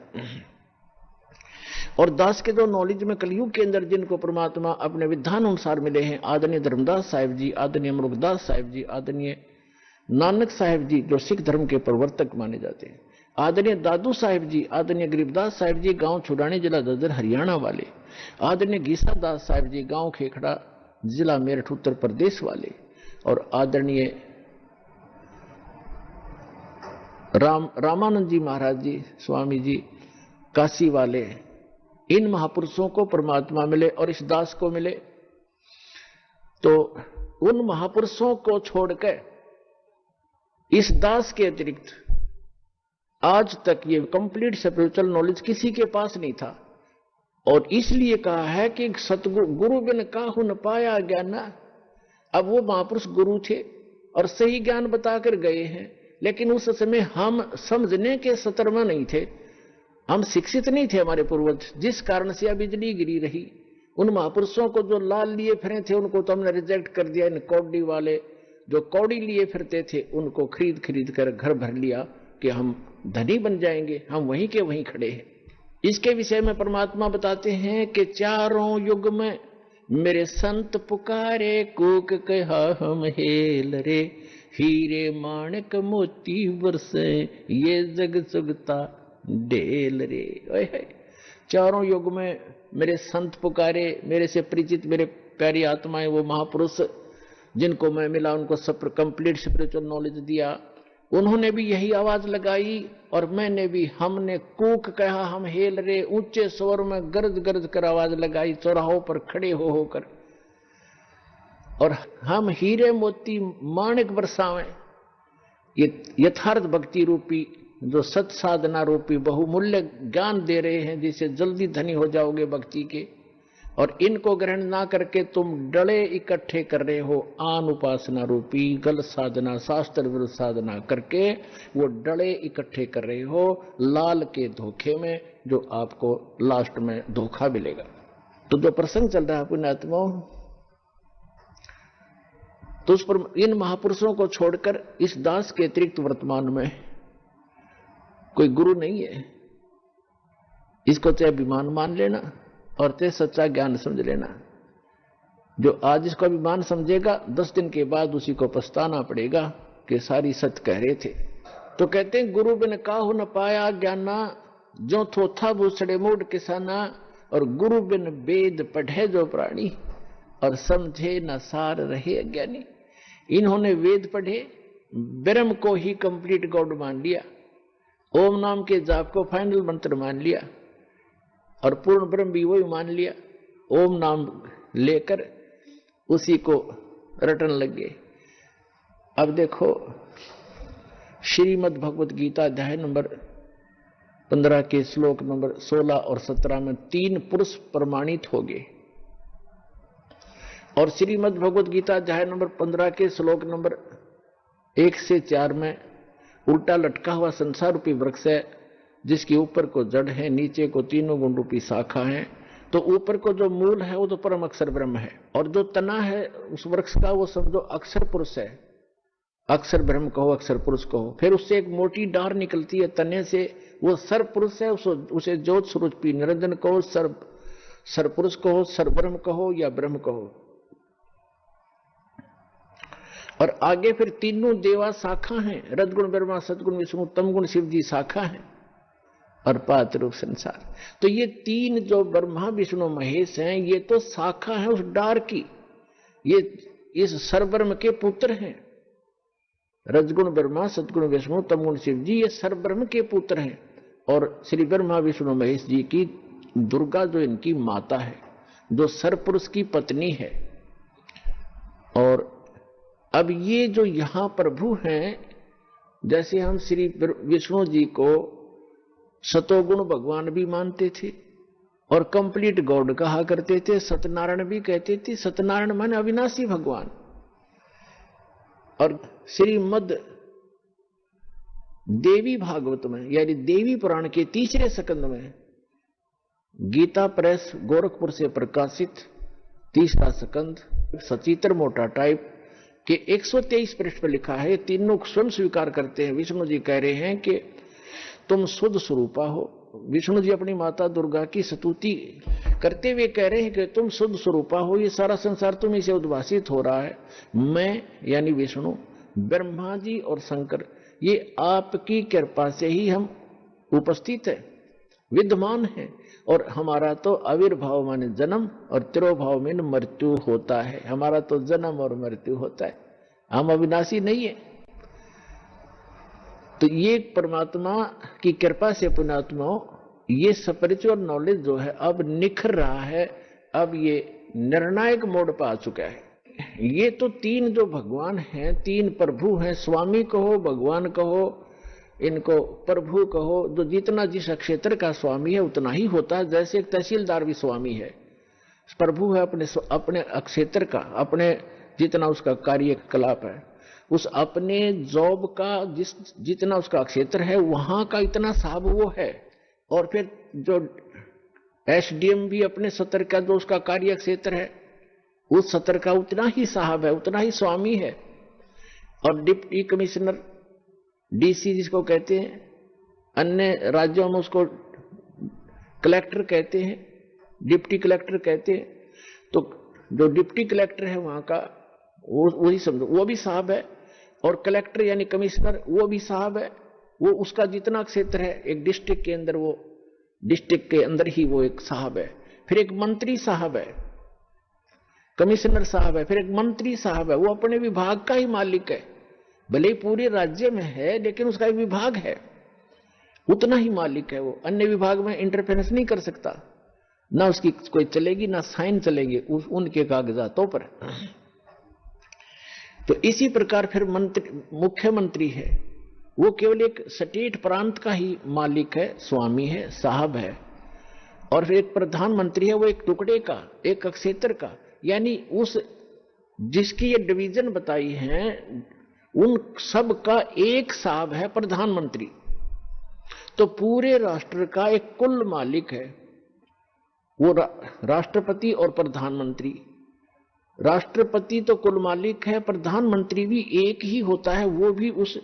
और दास के जो नॉलेज में कलयुग के अंदर जिनको परमात्मा अपने विधान अनुसार मिले हैं, आदरणीय धर्मदास साहिब जी, आदरणीय अमरुकदास साहिब जी, आदरणीय नानक साहिब जी जो सिख धर्म के प्रवर्तक माने जाते हैं, आदरणीय दादू साहिब जी, आदरणीय गरीबदास साहिब जी गांव छुड़ानी जिला ददर हरियाणा वाले, आदरणीय गीसा दास साहिब जी गांव खेखड़ा जिला मेरठ उत्तर प्रदेश वाले, और आदरणीय रामानंद जी महाराज जी स्वामी जी काशी वाले, इन महापुरुषों को परमात्मा मिले और इस दास को मिले। तो उन महापुरुषों को छोड़कर इस दास के अतिरिक्त आज तक ये कंप्लीट स्पिरिचुअल नॉलेज किसी के पास नहीं था। और इसलिए कहा है कि सतगुरु गुरु बिन काहू न पाया ज्ञान। अब वो महापुरुष गुरु थे और सही ज्ञान बताकर गए हैं, लेकिन उस समय हम समझने के सतर में नहीं थे, हम शिक्षित नहीं थे हमारे पूर्वज, जिस कारण से बिजली गिरी रही। उन महापुरुषों को जो लाल लिए फिरे थे उनको तो हमने रिजेक्ट कर दिया। इन कौड़ी वाले जो कौड़ी लिए फिरते थे उनको खरीद खरीद कर घर भर लिया कि हम धनी बन जाएंगे, हम वहीं के वहीं खड़े हैं। इसके विषय में परमात्मा बताते हैं कि चारों युग में मेरे संत पुकारे, कूक कहा हम हेल रे, हीरे माणक मोती बरसे, ये जग सुगता ढेल रे। ओए चारों युग में मेरे संत पुकारे, मेरे से परिचित मेरे प्यारी आत्माएं, वो महापुरुष जिनको मैं मिला, उनको सब कंप्लीट स्पिरिचुअल नॉलेज दिया, उन्होंने भी यही आवाज लगाई और मैंने भी, हमने कूक कहा हम हेल रे, ऊंचे स्वर में गरज गरज कर आवाज लगाई चौराहों पर खड़े हो होकर, और हम हीरे मोती माणिक बरसावें। ये यथार्थ भक्ति रूपी जो सत साधना रूपी बहुमूल्य ज्ञान दे रहे हैं, जिससे जल्दी धनी हो जाओगे भक्ति के, और इनको ग्रहण ना करके तुम डले इकट्ठे कर रहे हो आन उपासना रूपी गलत साधना, शास्त्र विरुद्ध साधना करके वो डले इकट्ठे कर रहे हो लाल के धोखे में, जो आपको लास्ट में धोखा मिलेगा। तो जो प्रसंग चल रहा है पुण्यात्माओं, तो उस पर इन महापुरुषों को छोड़कर इस दास के अतिरिक्त वर्तमान में कोई गुरु नहीं है। इसको चाहे अभिमान मान लेना और चाहे सच्चा ज्ञान समझ लेना। जो आज इसको अभिमान समझेगा 10 दिन के बाद उसी को पछताना पड़ेगा कि सारी सच कह रहे थे। तो कहते हैं गुरु बिन काहू न पाया ज्ञाना, जो थोथा भूसड़े मूड किसाना, और गुरु बिन वेद पढ़े जो प्राणी, और समझे न सार रहे अज्ञानी। इन्होंने वेद पढ़े, ब्रह्म को ही कंप्लीट गॉड मान लिया, ओम नाम के जाप को फाइनल मंत्र मान लिया, और पूर्ण ब्रह्म भी वही मान लिया। ओम नाम लेकर उसी को रटन लग गए। अब देखो श्रीमद् भगवत गीता अध्याय नंबर 15 के श्लोक नंबर 16 और 17 में 3 पुरुष प्रमाणित हो गए, और श्रीमद् भगवत गीता अध्याय नंबर 15 के श्लोक नंबर 1 से 4 में उल्टा लटका हुआ संसार रूपी वृक्ष है, जिसके ऊपर को जड़ है, नीचे को तीनों गुण रूपी शाखा है। तो ऊपर को जो मूल है वो तो परम अक्षर ब्रह्म है, और जो तना है उस वृक्ष का वो समझो अक्षर पुरुष है। अक्षर ब्रह्म कहो, अक्षर पुरुष कहो। फिर उससे एक मोटी डार निकलती है तने से, वो सर पुरुष है, उसे ज्योत स्वरूपी निरंजन कहो, सर पुरुष कहो, सर ब्रह्म कहो या ब्रह्म कहो। और आगे फिर तीनों देवा शाखा हैं, रजगुण ब्रह्मा, सतगुण विष्णु, तमगुण शिव जी शाखा है, और पात रूप संसार। तो ये 3 जो ब्रह्मा विष्णु महेश हैं, ये तो शाखा है उस डार की, ये इस सरब्रह्म के पुत्र हैं। रजगुण ब्रह्मा, सतगुण विष्णु, तमगुण शिव जी, ये सरब्रह्म के पुत्र हैं। और श्री ब्रह्मा विष्णु महेश जी की दुर्गा जो इनकी माता है, जो सरपुरुष की पत्नी है। और अब ये जो यहां प्रभु हैं, जैसे हम श्री विष्णु जी को सतोगुण भगवान भी मानते थे और कंप्लीट गॉड कहा करते थे, सत्यनारायण भी कहते थे। सत्यनारायण माने अविनाशी भगवान। और श्रीमद देवी भागवत में यानी देवी पुराण के तीसरे स्कंद में गीता प्रेस गोरखपुर से प्रकाशित तीसरा स्कंद सचित्र मोटा टाइप के 123 पृष्ठ पर लिखा है। तीनों स्वयं स्वीकार करते हैं। विष्णु जी कह रहे हैं कि तुम शुद्ध स्वरूपा हो। विष्णु जी अपनी माता दुर्गा की स्तुति करते हुए कह रहे हैं कि तुम शुद्ध स्वरूपा हो, ये सारा संसार तुम्हीं से उद्भासित हो रहा है। मैं यानी विष्णु, ब्रह्मा जी और शंकर, ये आपकी कृपा से ही हम उपस्थित है, विद्यमान है। और हमारा तो आविर्भाव माने जन्म और तिरोभाव में मृत्यु होता है। हमारा तो जन्म और मृत्यु होता है, हम अविनाशी नहीं है। तो ये परमात्मा की कृपा से पुण्यात्माओं ये स्पिरिचुअल नॉलेज जो है अब निखर रहा है, अब ये निर्णायक मोड पर आ चुका है। ये तो तीन जो भगवान हैं, तीन प्रभु हैं, स्वामी कहो, भगवान कहो, इनको प्रभु कहो, जो जितना जिस क्षेत्र का स्वामी है उतना ही होता है। जैसे एक तहसीलदार भी स्वामी है, प्रभु है अपने क्षेत्र का, अपने जितना उसका कार्यकलाप है, उस अपने जॉब का जितना उसका क्षेत्र है वहां का इतना साहब वो है। और फिर जो एसडीएम भी अपने सत्र का जो उसका कार्य क्षेत्र है उस सत्र का उतना ही साहब है, उतना ही स्वामी है। और डिप्टी कमिश्नर डीसी जिसको कहते हैं, अन्य राज्यों में उसको कलेक्टर कहते हैं, डिप्टी कलेक्टर कहते हैं। तो जो डिप्टी कलेक्टर है वहां का वही समझो, वो भी साहब है। और कलेक्टर यानी कमिश्नर वो भी साहब है। वो उसका जितना क्षेत्र है एक डिस्ट्रिक्ट के अंदर, वो डिस्ट्रिक्ट के अंदर ही वो एक साहब है। फिर एक मंत्री साहब है, कमिश्नर साहब है, फिर एक मंत्री साहब है। वो अपने विभाग का ही मालिक है, भले ही पूरे राज्य में है लेकिन उसका एक विभाग है, उतना ही मालिक है। वो अन्य विभाग में इंटरफेरेंस नहीं कर सकता, ना उसकी कोई चलेगी ना साइन चलेंगे उनके कागजातों पर। तो इसी प्रकार फिर मुख्यमंत्री है, वो केवल एक स्टेट प्रांत का ही मालिक है, स्वामी है, साहब है। और फिर एक प्रधानमंत्री है, वो एक टुकड़े का, एक क्षेत्र का, यानी उस जिसकी ये डिवीजन बताई है उन सब का एक साहब है प्रधानमंत्री। तो पूरे राष्ट्र का एक कुल मालिक है वो राष्ट्रपति और प्रधानमंत्री। राष्ट्रपति तो कुल मालिक है, प्रधानमंत्री भी एक ही होता है, वो भी उस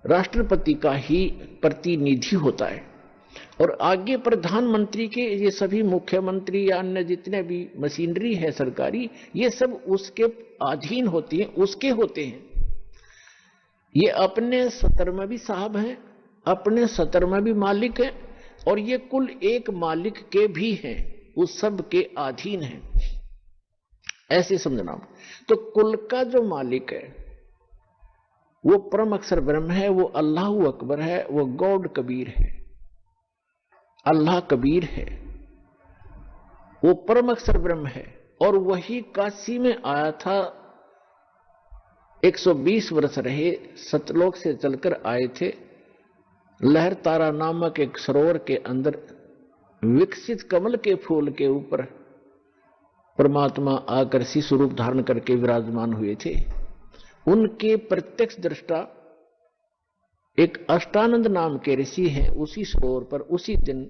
राष्ट्रपति का ही प्रतिनिधि होता है। और आगे प्रधानमंत्री के ये सभी मुख्यमंत्री या अन्य जितने भी मशीनरी है सरकारी, ये सब उसके अधीन होती हैं, उसके होते हैं। ये अपने सत्र में भी साहब हैं, अपने सत्र में भी मालिक हैं, और ये कुल एक मालिक के भी हैं, उस सब के अधीन हैं, ऐसे समझना। तो कुल का जो मालिक है वो परम अक्षर ब्रह्म है, वो अल्लाह अकबर है, वो गॉड कबीर है, अल्लाह कबीर है, वो परम अक्षर ब्रह्म है। और वही काशी में आया था, 120 वर्ष रहे, सतलोक से चलकर आए थे। लहर तारा नामक एक सरोवर के अंदर विकसित कमल के फूल के ऊपर परमात्मा आकर शिशु रूप धारण करके विराजमान हुए थे। उनके प्रत्यक्ष दृष्टा एक अष्टानंद नाम के ऋषि हैं, उसी सरोवर पर उसी दिन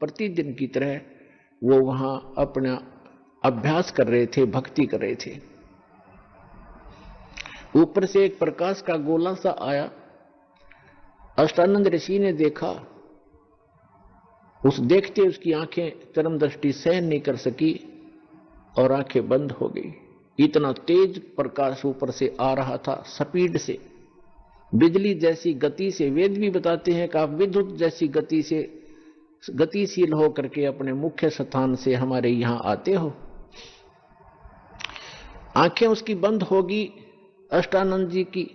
प्रतिदिन की तरह वो वहां अपना अभ्यास कर रहे थे, भक्ति कर रहे थे। ऊपर से एक प्रकाश का गोला सा आया, अष्टानंद ऋषि ने देखा, उस देखते उसकी आंखें चरम दृष्टि सहन नहीं कर सकी और आंखें बंद हो गई। इतना तेज प्रकाश ऊपर से आ रहा था, स्पीड से, बिजली जैसी गति से। वेद भी बताते हैं कि आप विद्युत जैसी गति से गतिशील हो करके अपने मुख्य स्थान से हमारे यहां आते हो। आंखें उसकी बंद होगी, अष्टानंद जी की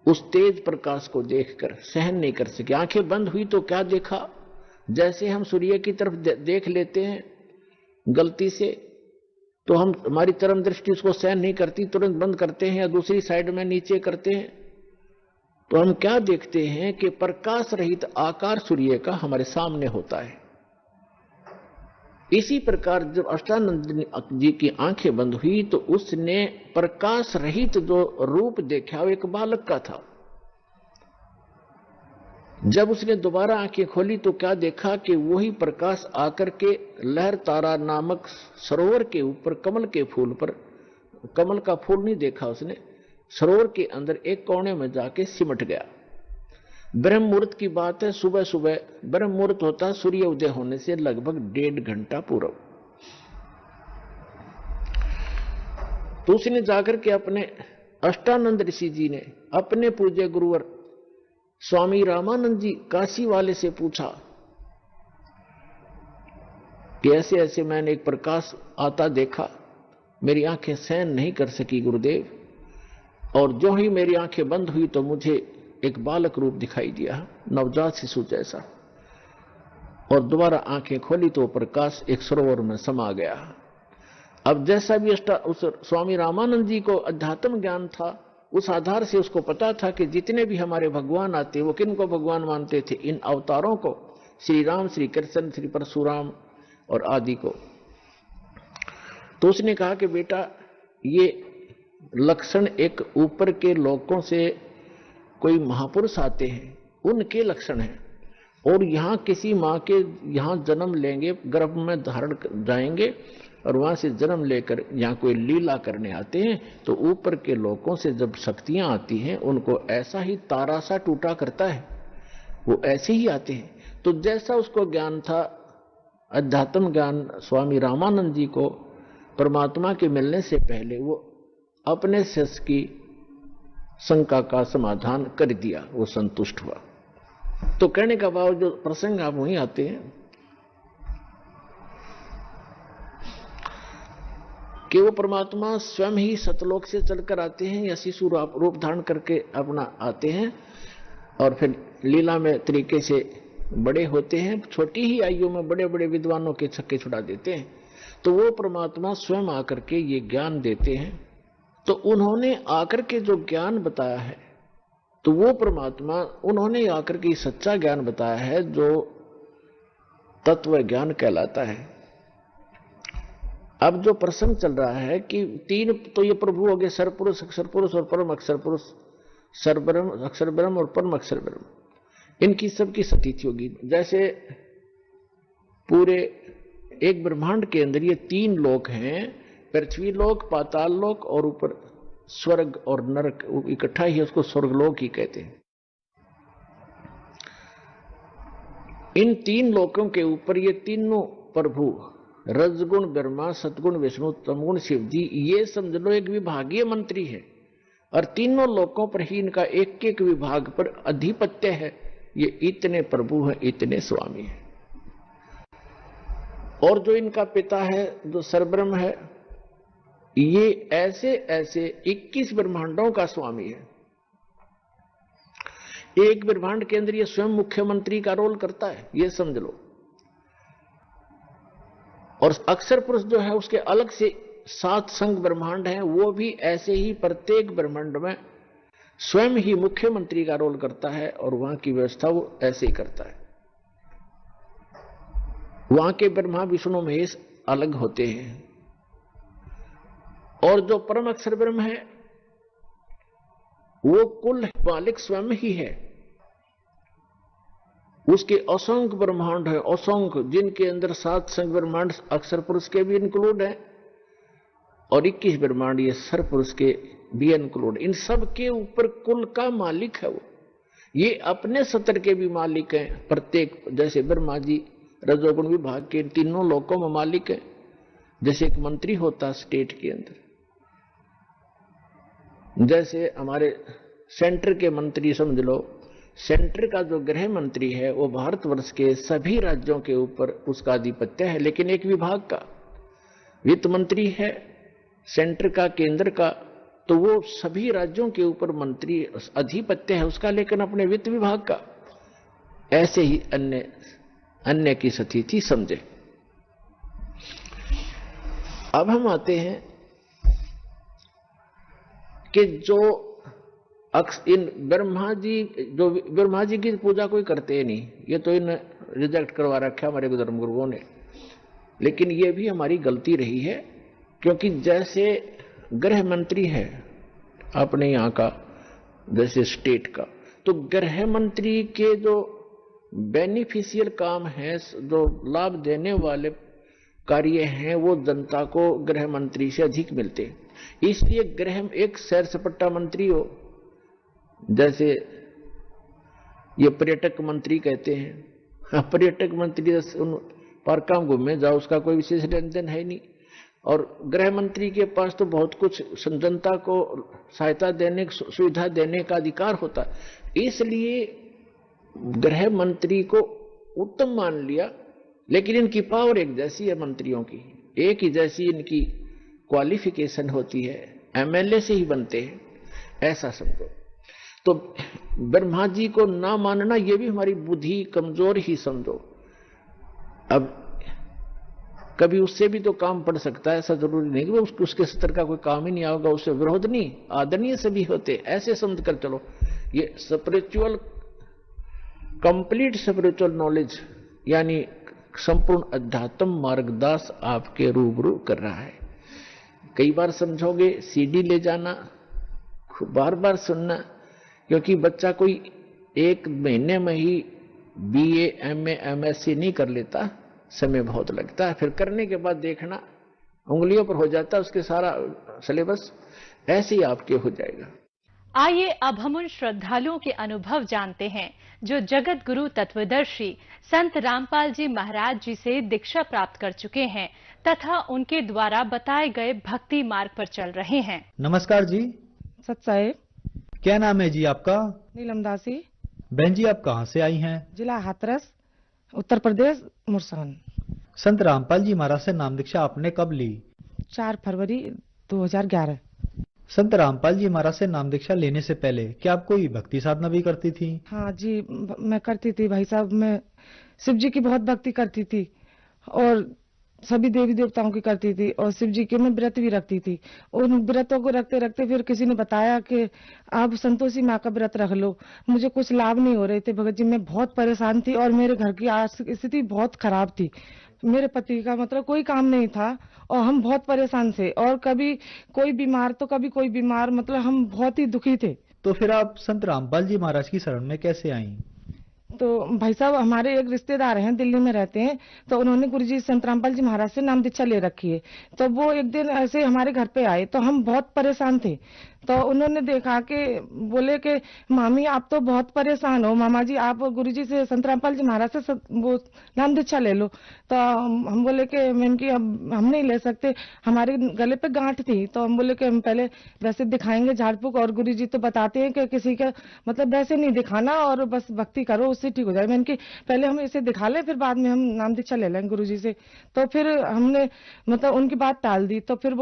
उस तेज प्रकाश को देखकर सहन नहीं कर सके। आंखें बंद हुई तो क्या देखा, जैसे हम सूर्य की तरफ देख लेते हैं गलती से, तो हम हमारी चरम दृष्टि उसको सहन नहीं करती, तुरंत बंद करते हैं या दूसरी साइड में नीचे करते हैं। तो हम क्या देखते हैं कि प्रकाश रहित आकार सूर्य का हमारे सामने होता है। इसी प्रकार जब अष्टानंद जी की आंखें बंद हुई तो उसने प्रकाश रहित जो रूप देखा वो एक बालक का था। जब उसने दोबारा आंखें खोली तो क्या देखा कि वही प्रकाश आकर के लहर तारा नामक सरोवर के ऊपर कमल के फूल पर, कमल का फूल नहीं देखा उसने, सरोवर के अंदर एक कोने में जाके सिमट गया। ब्रह्म मुहूर्त की बात है, सुबह सुबह ब्रह्म मुहूर्त होता है सूर्य उदय होने से लगभग 1.5 घंटा पूर्व। तो उसने जाकर के अपने अष्टानंद ऋषि जी ने अपने पूज्य गुरुवर स्वामी रामानंद जी काशी वाले से पूछा कि ऐसे ऐसे मैंने एक प्रकाश आता देखा, मेरी आंखें सहन नहीं कर सकी गुरुदेव, और जो ही मेरी आंखें बंद हुई तो मुझे एक बालक रूप दिखाई दिया, नवजात शिशु जैसा, और दोबारा आंखें खोली तो प्रकाश एक सरोवर में समा गया। अब जैसा भी उस स्वामी रामानंद जी को अध्यात्म ज्ञान था, उस आधार से उसको पता था कि जितने भी हमारे भगवान आते वो किन को भगवान मानते थे, इन अवतारों को, श्री राम, श्री कृष्ण, श्री परशुराम और आदि को। तो उसने कहा कि बेटा ये लक्षण एक ऊपर के लोकों से कोई महापुरुष आते हैं उनके लक्षण हैं, और यहाँ किसी माँ के यहाँ जन्म लेंगे, गर्भ में धारण जाएंगे और वहां से जन्म लेकर यहाँ कोई लीला करने आते हैं, तो ऊपर के लोकों से जब शक्तियां आती हैं उनको ऐसा ही तारा सा टूटा करता है, वो ऐसे ही आते हैं। तो जैसा उसको ज्ञान था, अध्यात्म ज्ञान स्वामी रामानंद जी को परमात्मा के मिलने से पहले, वो अपने शिष्य की शंका का समाधान कर दिया, वो संतुष्ट हुआ। तो कहने का भाव जो प्रसंग आप वहीं आते हैं कि वो परमात्मा स्वयं ही सतलोक से चलकर आते हैं या शिशु रूप धारण करके अपना आते हैं, और फिर लीला में तरीके से बड़े होते हैं, छोटी ही आयु में बड़े बड़े विद्वानों के छक्के छुड़ा देते हैं। तो वो परमात्मा स्वयं आकर के ये ज्ञान देते हैं। तो उन्होंने आकर के जो ज्ञान बताया है, तो वो परमात्मा उन्होंने आकर के सच्चा ज्ञान बताया है जो तत्व ज्ञान कहलाता है। अब जो प्रसंग चल रहा है कि तीन तो ये प्रभु हो गए, सरपुरुष, अक्षर पुरुष और परम अक्षर पुरुष, सरब्रह्म, अक्षर ब्रह्म और परम अक्षर ब्रह्म, इनकी सबकी सतीथि होगी। जैसे पूरे एक ब्रह्मांड के अंदर ये 3 लोक हैं, पृथ्वी लोक, पाताल लोक और ऊपर स्वर्ग और नरक, इकट्ठा ही उसको स्वर्गलोक ही कहते हैं। इन 3 लोकों के ऊपर ये तीनों प्रभु, रजगुण ब्रह्मा, सतगुण विष्णु, तमगुण शिव जी, ये समझ लो एक विभागीय मंत्री है, और तीनों लोकों पर ही इनका एक एक विभाग पर अधिपत्य है। ये इतने प्रभु हैं, इतने स्वामी हैं। और जो इनका पिता है, जो सरब्रह्म है, ये ऐसे ऐसे 21 ब्रह्मांडों का स्वामी है। एक ब्रह्मांड के अंदर ये स्वयं मुख्यमंत्री का रोल करता है, ये समझ लो। और अक्षर पुरुष जो है उसके अलग से 7 संघ ब्रह्मांड हैं, वो भी ऐसे ही प्रत्येक ब्रह्मांड में स्वयं ही मुख्यमंत्री का रोल करता है, और वहां की व्यवस्था वो ऐसे ही करता है। वहां के ब्रह्मा विष्णु महेश अलग होते हैं, और जो परम अक्षर ब्रह्म है वो कुल मालिक स्वयं ही है। उसके असंख्य ब्रह्मांड है, असंख्य, जिनके अंदर 7 संख्य ब्रह्मांड अक्षर पुरुष के भी इंक्लूड है, और 21 ब्रह्मांड ये सर पुरुष के भी इंक्लूड। इन सब के ऊपर कुल का मालिक है वो। ये अपने सत्र के भी मालिक हैं प्रत्येक, जैसे ब्रह्मा जी रजोगुण विभाग के तीनों लोकों में मालिक है, जैसे एक मंत्री होता स्टेट के अंदर, जैसे हमारे सेंटर के मंत्री समझ लो, सेंटर का जो गृह मंत्री है वो भारतवर्ष के सभी राज्यों के ऊपर उसका आधिपत्य है, लेकिन एक विभाग का। वित्त मंत्री है सेंटर का, केंद्र का, तो वो सभी राज्यों के ऊपर मंत्री अधिपत्य है उसका, लेकिन अपने वित्त विभाग का। ऐसे ही अन्य की स्थिति समझे। अब हम आते हैं कि जो इन ब्रह्मा जी की पूजा कोई करते ही नहीं, ये तो इन रिजेक्ट करवा रखा हमारे धर्मगुरुओं ने। लेकिन ये भी हमारी गलती रही है, क्योंकि जैसे गृह मंत्री है अपने यहाँ का, जैसे स्टेट का, तो गृह मंत्री के जो बेनिफिशियल काम है, जो लाभ देने वाले कार्य हैं, वो जनता को गृह मंत्री से अधिक मिलते हैं। इसलिए गृह एक सैर सपाटा मंत्री हो, जैसे ये पर्यटक मंत्री कहते हैं, पर्यटक मंत्री उन पार्कों घूमे जाओ, उसका कोई विशेष लेन देन है नहीं। और गृह मंत्री के पास तो बहुत कुछ जनता को सहायता देने, सुविधा देने का अधिकार होता है। इसलिए गृह मंत्री को उत्तम मान लिया। लेकिन इनकी पावर एक जैसी है, मंत्रियों की एक ही जैसी इनकी क्वालिफिकेशन होती है, एमएलए से ही बनते हैं, ऐसा समझो। तो ब्रह्मा जी को ना मानना ये भी हमारी बुद्धि कमजोर ही समझो। अब कभी उससे भी तो काम पड़ सकता है, ऐसा जरूरी नहीं कि उसके स्तर का कोई काम ही नहीं आएगा, उससे विरोध नहीं, आदरणीय सभी होते, ऐसे समझ कर चलो। ये स्पिरिचुअल, कंप्लीट स्पिरिचुअल नॉलेज यानी संपूर्ण अध्यात्म मार्गदर्श आपके रूबरू कर रहा है। कई बार समझोगे, सीडी ले जाना, बार बार सुनना, क्योंकि बच्चा कोई एक महीने में ही बीए, एमए, एमएससी नहीं कर लेता, समय बहुत लगता है। फिर करने के बाद देखना उंगलियों पर हो जाता है उसके सारा सिलेबस, ऐसे ही आपके हो जाएगा। आइए अब हम उन श्रद्धालुओं के अनुभव जानते हैं जो जगत गुरु तत्वदर्शी संत रामपाल जी महाराज जी से दीक्षा प्राप्त कर चुके हैं तथा उनके द्वारा बताए गए भक्ति मार्ग पर चल रहे हैं। नमस्कार जी। सत साहेब। क्या नाम है जी आपका? नीलम दासी। बहन जी, आप कहाँ से आई हैं? जिला हाथरस, उत्तर प्रदेश, मुरसान। संत रामपाल जी महाराज से नाम दीक्षा आपने कब ली? 4 फरवरी 2011। संत रामपाल जी महाराज से नाम दीक्षा लेने से पहले क्या आप कोई भक्ति साधना भी करती थी? हाँ जी, मैं करती थी भाई साहब। मैं शिव जी की बहुत भक्ति करती थी और सभी देवी देवताओं की करती थी, और शिव जी के मैं व्रत भी रखती थी। उन व्रतों को रखते रखते फिर किसी ने बताया कि आप संतोषी माँ का व्रत रख लो। मुझे कुछ लाभ नहीं हो रहे थे भगत जी, मैं बहुत परेशान थी और मेरे घर की आर्थिक स्थिति बहुत खराब थी। मेरे पति का मतलब कोई काम नहीं था और हम बहुत परेशान थे, और कभी कोई बीमार तो कभी कोई बीमार, मतलब हम बहुत ही दुखी थे। तो फिर आप संत रामपाल जी महाराज की शरण में कैसे आईं? तो भाई साहब, हमारे एक रिश्तेदार हैं, दिल्ली में रहते हैं, तो उन्होंने गुरुजी संत रामपाल जी महाराज से नाम दीक्षा ले रखी है। तो वो एक दिन ऐसे हमारे घर पे आए, तो हम बहुत परेशान थे। तो उन्होंने देखा कि बोले कि मामी आप तो बहुत परेशान हो, मामा जी आप गुरुजी से संत रामपाल जी महाराज से वो नाम दीक्षा ले लो। तो हम बोले कि मैम की अब हम नहीं ले सकते, हमारे गले पे गांठ थी। तो हम बोले कि हम पहले वैसे दिखाएंगे झाड़ फूक, और गुरुजी तो बताते हैं कि किसी का मतलब वैसे नहीं दिखाना और बस भक्ति करो, उससे ठीक हो जाए। मैंने कि पहले हम इसे दिखा लें, फिर बाद में हम नाम दीक्षा ले लेंगे गुरुजी से। तो फिर हमने मतलब उनकी बात टाल दी। तो फिर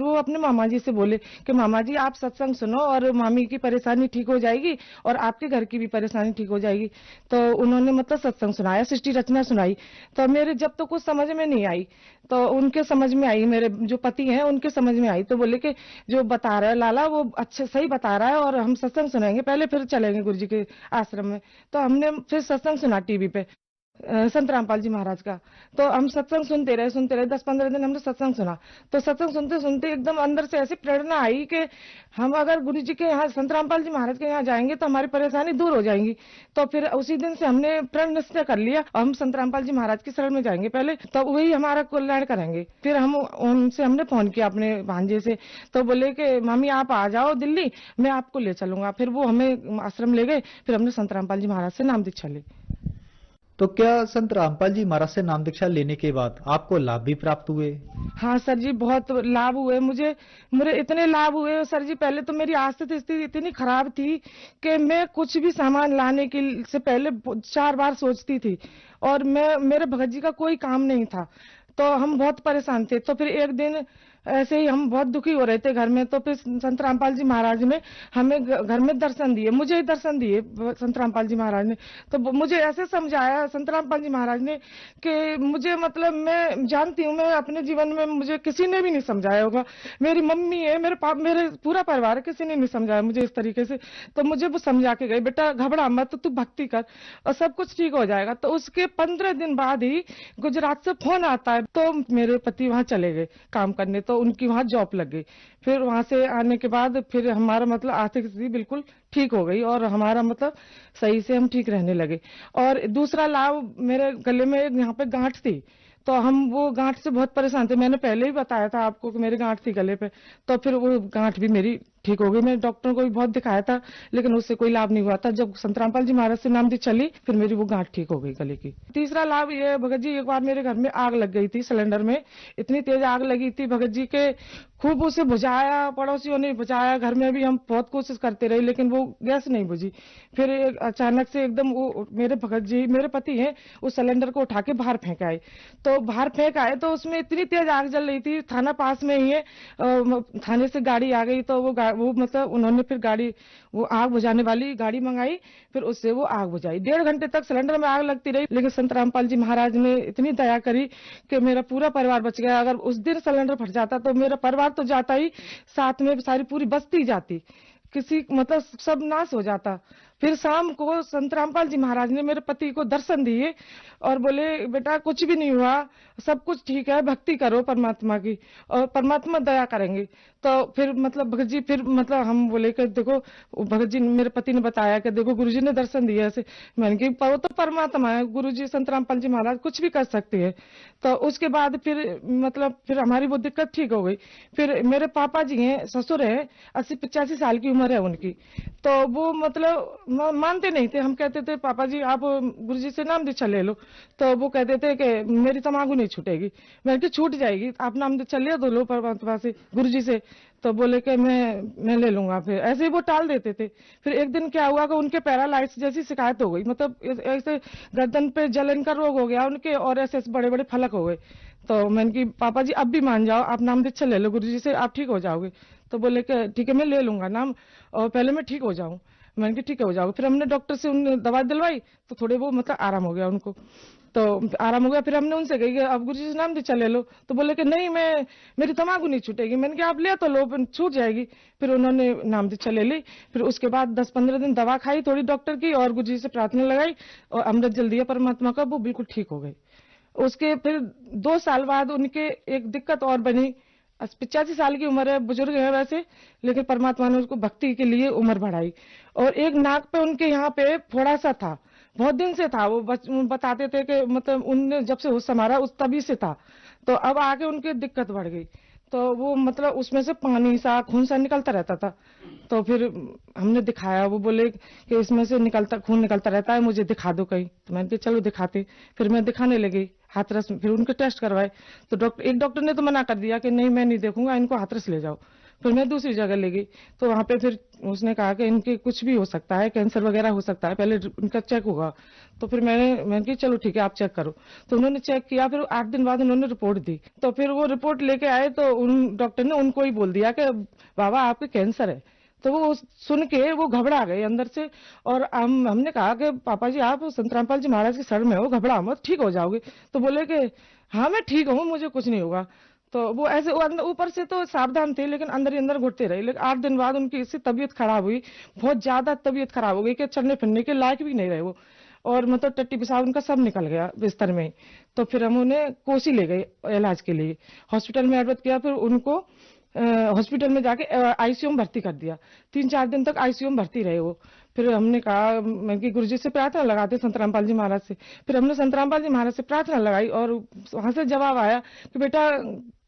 वो अपने मामा जी से बोले कि मामा जी आप सत्संग सुनो और मामी की परेशानी ठीक हो जाएगी और आपके घर की भी परेशानी ठीक हो जाएगी। तो उन्होंने मतलब सत्संग सुनाया, सृष्टि रचना सुनाई। तो मेरे जब तो कुछ समझ में नहीं आई, तो उनके समझ में आई, मेरे जो पति हैं उनके समझ में आई। तो बोले कि जो बता रहा है लाला वो अच्छे सही बता रहा है और हम सत्संग सुनाएंगे, पहले फिर चलेंगे गुरुजी के आश्रम में। तो हमने फिर सत्संग सुना टीवी पे संत रामपाल जी महाराज का। तो हम सत्संग सुनते रहे 10-15 दिन हमने सत्संग सुना। तो सत्संग सुनते सुनते एकदम अंदर से ऐसी प्रेरणा आई कि हम अगर गुरु जी के यहाँ संत रामपाल जी महाराज के यहाँ जाएंगे तो हमारी परेशानी दूर हो जाएंगी। तो फिर उसी दिन से हमने प्रण निश्चय कर लिया, हम संत रामपाल जी महाराज की शरण में जाएंगे पहले, तो वही हमारा कल्याण करेंगे। फिर हम उनसे हमने फोन किया अपने भांजे से, तो बोले कि मामी आप आ जाओ दिल्ली, मैं आपको ले चलूंगा। फिर वो हमें आश्रम ले गए, फिर हमने संत रामपाल जी महाराज से नाम दीक्षा ली। तो क्या संत रामपाल जी महाराज से नाम दीक्षा लेने के बाद आपको लाभ भी प्राप्त हुए? हाँ सर जी, बहुत लाभ हुए मुझे। मेरे इतने लाभ हुए सर जी, पहले तो मेरी आर्थिक स्थिति इतनी खराब थी कि मैं कुछ भी सामान लाने के से पहले 4 बार सोचती थी, और मेरे भगत जी का कोई काम नहीं था, तो हम बहुत परेशान थे। तो फिर एक दिन ऐसे ही हम बहुत दुखी हो रहे थे घर में, तो फिर संत रामपाल जी महाराज ने हमें घर में दर्शन दिए, मुझे ही दर्शन दिए संत रामपाल जी महाराज ने। तो मुझे ऐसे समझाया संत रामपाल जी महाराज ने कि मुझे मतलब मैं जानती हूँ, मैं अपने जीवन में मुझे किसी ने भी नहीं समझाया होगा, मेरी मम्मी है, मेरे पूरा परिवार, किसी ने नहीं समझाया मुझे इस तरीके से। तो मुझे वो समझा के गए, बेटा घबरा मत, तू भक्ति कर और सब कुछ ठीक हो जाएगा। तो उसके 15 दिन बाद ही गुजरात से फोन आता है, तो मेरे पति वहां चले गए काम करने। तो तो उनकी वहाँ जॉब लग गई। फिर वहाँ से आने के बाद फिर हमारा मतलब आर्थिक स्थिति बिल्कुल ठीक हो गई और हमारा मतलब सही से हम ठीक रहने लगे। और दूसरा लाभ, मेरे गले में यहाँ पे गांठ थी, तो हम वो गांठ से बहुत परेशान थे। मैंने पहले ही बताया था आपको कि मेरी गांठ थी गले पे, तो फिर वो गांठ भी मेरी ठीक हो गई। मैं डॉक्टर को भी बहुत दिखाया था, लेकिन उससे कोई लाभ नहीं हुआ था। जब संत रामपाल जी महाराज से नाम दी चली, फिर मेरी वो गांठ ठीक हो गई गले की। तीसरा लाभ ये है भगत जी, एक बार मेरे घर में आग लग गई थी सिलेंडर में, इतनी तेज आग लगी थी भगत जी के, खूब उसे बुझाया, पड़ोसियों ने बुझाया, घर में भी हम बहुत कोशिश करते रहे, लेकिन वो गैस नहीं बुझी। फिर अचानक से एकदम वो मेरे भगत जी, मेरे पति हैं, उस सिलेंडर को उठा के बाहर फेंक आए। तो बाहर फेंक आए तो उसमें इतनी तेज आग जल रही थी, थाना पास में ही है, थाने से गाड़ी आ गई, तो वो मतलब उन्होंने फिर गाड़ी, वो आग बुझाने वाली गाड़ी मंगाई, फिर उससे वो आग बुझाई। 1.5 घंटे तक सिलेंडर में आग लगती रही, लेकिन संत रामपाल जी महाराज ने इतनी दया करी कि मेरा पूरा परिवार बच गया। अगर उस दिन सिलेंडर फट जाता तो मेरा परिवार तो जाता ही, साथ में सारी पूरी बस्ती जाती, किसी मतलब सब नाश हो जाता। फिर शाम को संत रामपाल जी महाराज ने मेरे पति को दर्शन दिए और बोले, बेटा कुछ भी नहीं हुआ, सब कुछ ठीक है, भक्ति करो परमात्मा की और परमात्मा दया करेंगे। तो फिर मतलब भगत जी, फिर मतलब हम बोले कि देखो, भगत जी मेरे पति ने बताया कि देखो गुरुजी ने दर्शन दिया ऐसे। मैंने कहा वो तो परमात्मा है, गुरुजी संत रामपाल जी महाराज कुछ भी कर सकते हैं। तो उसके बाद फिर मतलब फिर हमारी वो दिक्कत ठीक हो गई। फिर मेरे पापा जी हैं, ससुर हैं, 80-85 साल की उम्र है उनकी, तो वो मतलब मानते नहीं थे। हम कहते थे पापा जी आप गुरुजी से नाम दीक्षा ले लो, तो वो कहते थे कि मेरी तमाकू नहीं छूटेगी। मैंने कहा छूट जाएगी, आप नाम दीक्षा ले दो, लो परमात्मा से, गुरुजी से। तो बोले कि मैं ले लूंगा। फिर ऐसे ही वो टाल देते थे। फिर एक दिन क्या हुआ कि उनके पैरालाइसिस जैसी शिकायत हो गई, मतलब ऐसे गर्दन पे जलन का रोग हो गया उनके, और ऐसे बड़े बड़े फलक हो गए। तो मैंने की पापा जी अब भी मान जाओ, आप नाम दीक्षा ले लो गुरुजी से, आप ठीक हो जाओगे। तो बोले कि ठीक है मैं ले लूंगा नाम, और पहले मैं ठीक हो जाऊं। मैंने कहा ठीक है हो जाओगे। फिर हमने डॉक्टर से उन्हें दवाई दिलवाई, तो थोड़े वो मतलब आराम हो गया उनको, तो आराम हो गया। फिर हमने उनसे कही कि अब गुरुजी से नाम दीक्षा ले लो, तो बोले कि नहीं मेरी तम्बाकू नहीं छूटेगी। मैंने कहा आप ले तो लो, छूट जाएगी। फिर उन्होंने नाम दीक्षा ले ली। फिर उसके बाद 10-15 दिन दवा खाई थोड़ी डॉक्टर की, और गुरुजी से प्रार्थना लगाई, और अमृत जल दिया परमात्मा का, वो बिल्कुल ठीक हो गई। उसके फिर 2 साल बाद उनके एक दिक्कत और बनी। 85 साल की उम्र है, बुजुर्ग है वैसे, लेकिन परमात्मा ने उसको भक्ति के लिए उम्र बढ़ाई। और एक नाक पे उनके यहाँ पे फोड़ा सा था, बहुत दिन से था, वो बताते थे कि मतलब उनने जब से होश संभाला उस तभी से था। तो अब आगे उनकी दिक्कत बढ़ गई, तो वो मतलब उसमें से पानी सा, खून सा निकलता रहता था। तो फिर हमने दिखाया, वो बोले कि इसमें से खून निकलता रहता है, मुझे दिखा दो कहीं। तो मैंने कहा चलो दिखाते। फिर मैं दिखाने लगी हाथरस में। फिर उनके टेस्ट करवाए, तो एक डॉक्टर ने तो मना कर दिया कि नहीं मैं नहीं देखूंगा, इनको हाथरस ले जाओ। फिर मैं दूसरी जगह ले गई, तो वहां पे फिर उसने कहा कि इनके कुछ भी हो सकता है, कैंसर वगैरह हो सकता है, पहले इनका चेक होगा। तो फिर मैंने कहा चलो ठीक है आप चेक करो। तो उन्होंने चेक किया, फिर 8 दिन बाद उन्होंने रिपोर्ट दी। तो फिर वो रिपोर्ट लेके आए, तो उन डॉक्टर ने उनको ही बोल दिया कि बाबा आपके कैंसर है। तो वो सुन के वो घबरा गए अंदर से। और हमने कहा कि पापा जी आप संत रामपाल जी महाराज के शरण में हो, घबरा मत, ठीक हो जाओगे। तो बोले कि हाँ मैं ठीक हूँ, मुझे कुछ नहीं होगा। तो वो ऐसे ऊपर से तो सावधान थे, लेकिन अंदर ही अंदर घुटते रहे। लेकिन 8 दिन बाद उनकी इससे तबीयत खराब हुई, बहुत ज्यादा तबीयत खराब हो गई कि चलने फिरने के लायक भी नहीं रहे वो, और मतलब टट्टी पेशाब उनका सब निकल गया बिस्तर में। तो फिर हम उन्हें कोसी ले गए इलाज के लिए, हॉस्पिटल में एडमिट किया। फिर उनको हॉस्पिटल में जाके आईसीयू में भर्ती कर दिया। 3-4 दिन तक आईसीयू में भर्ती रहे वो। फिर हमने कहा मैं कि गुरुजी से प्रार्थना लगाते संत रामपाल जी महाराज से। फिर हमने संत रामपाल जी महाराज से प्रार्थना लगाई, और वहां से जवाब आया कि बेटा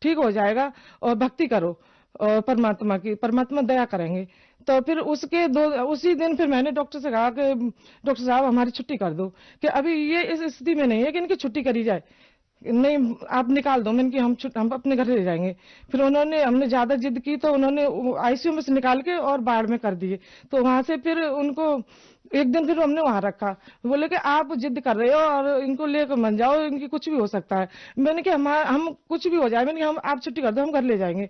ठीक हो जाएगा, और भक्ति करो और परमात्मा की, परमात्मा दया करेंगे। तो फिर उसी दिन फिर मैंने डॉक्टर से कहा कि डॉक्टर साहब हमारी छुट्टी कर दो, कि अभी ये इस स्थिति में नहीं है कि इनकी छुट्टी करी जाए। नहीं आप निकाल दो। मैंने कि हम अपने घर ले जाएंगे। फिर हमने ज्यादा जिद की, तो उन्होंने आईसीयू में से निकाल के और बाढ़ में कर दिए। तो वहां से फिर उनको एक दिन फिर हमने वहां रखा। बोले कि आप जिद कर रहे हो और इनको लेकर मन जाओ, इनकी कुछ भी हो सकता है। मैंने कि हम कुछ भी हो जाए, मैंने कि आप छुट्टी कर दो, हम घर ले जाएंगे।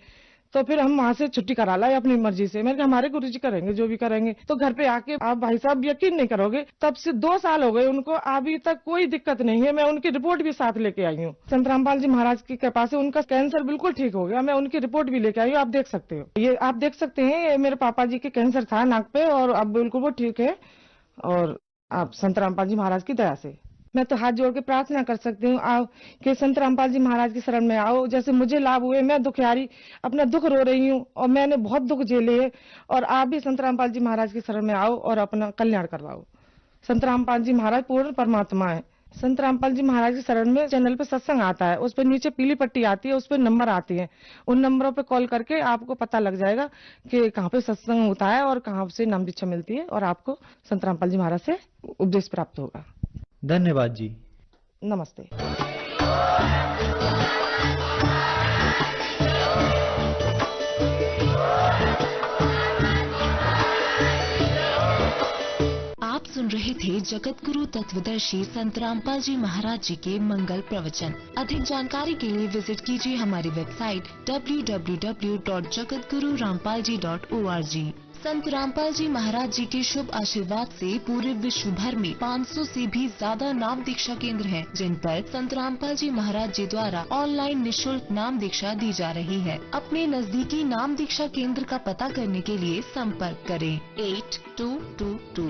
तो फिर हम वहां से छुट्टी करा लाई अपनी मर्जी से। मैंने कहा हमारे गुरुजी करेंगे जो भी करेंगे। तो घर पे आके आप भाई साहब यकीन नहीं करोगे, तब से 2 साल हो गए उनको, अभी तक कोई दिक्कत नहीं है। मैं उनकी रिपोर्ट भी साथ लेके आई हूँ। संत रामपाल जी महाराज की कृपा से उनका कैंसर बिल्कुल ठीक हो गया। मैं उनकी रिपोर्ट भी लेके आई हूँ, आप देख सकते हो। ये आप देख सकते हैं, ये मेरे पापा जी के कैंसर था नाक पे, और अब बिल्कुल वो ठीक है, और आप संत रामपाल जी महाराज की दया से। मैं तो हाथ जोड़ के प्रार्थना कर सकती हूँ, आओ कि संत रामपाल जी महाराज की शरण में आओ। जैसे मुझे लाभ हुए, मैं दुखियारी अपना दुख रो रही हूँ और मैंने बहुत दुख झेले है, और आप भी संत रामपाल जी महाराज की शरण में आओ और अपना कल्याण करवाओ। संत रामपाल जी महाराज पूर्ण परमात्मा है। संत रामपाल जी महाराज की शरण में चैनल पे सत्संग आता है, उस पर नीचे पीली पट्टी आती है, उस पर नंबर आते हैं। उन नंबरों पे कॉल करके आपको पता लग जाएगा कि कहाँ पे सत्संग होता है और कहाँ से नाम दीक्षा मिलती है, और आपको संत रामपाल जी महाराज से उपदेश प्राप्त होगा। धन्यवाद जी। नमस्ते। आप सुन रहे थे जगत गुरु तत्वदर्शी संत रामपाल जी महाराज जी के मंगल प्रवचन। अधिक जानकारी के लिए विजिट कीजिए हमारी वेबसाइट www.jagatgururampalji.org। संत रामपाल जी महाराज जी के शुभ आशीर्वाद से पूरे विश्व भर में 500 से भी ज्यादा नाम दीक्षा केंद्र हैं, जिन पर संत रामपाल जी महाराज जी द्वारा ऑनलाइन निशुल्क नाम दीक्षा दी जा रही है। अपने नजदीकी नाम दीक्षा केंद्र का पता करने के लिए संपर्क करें 8222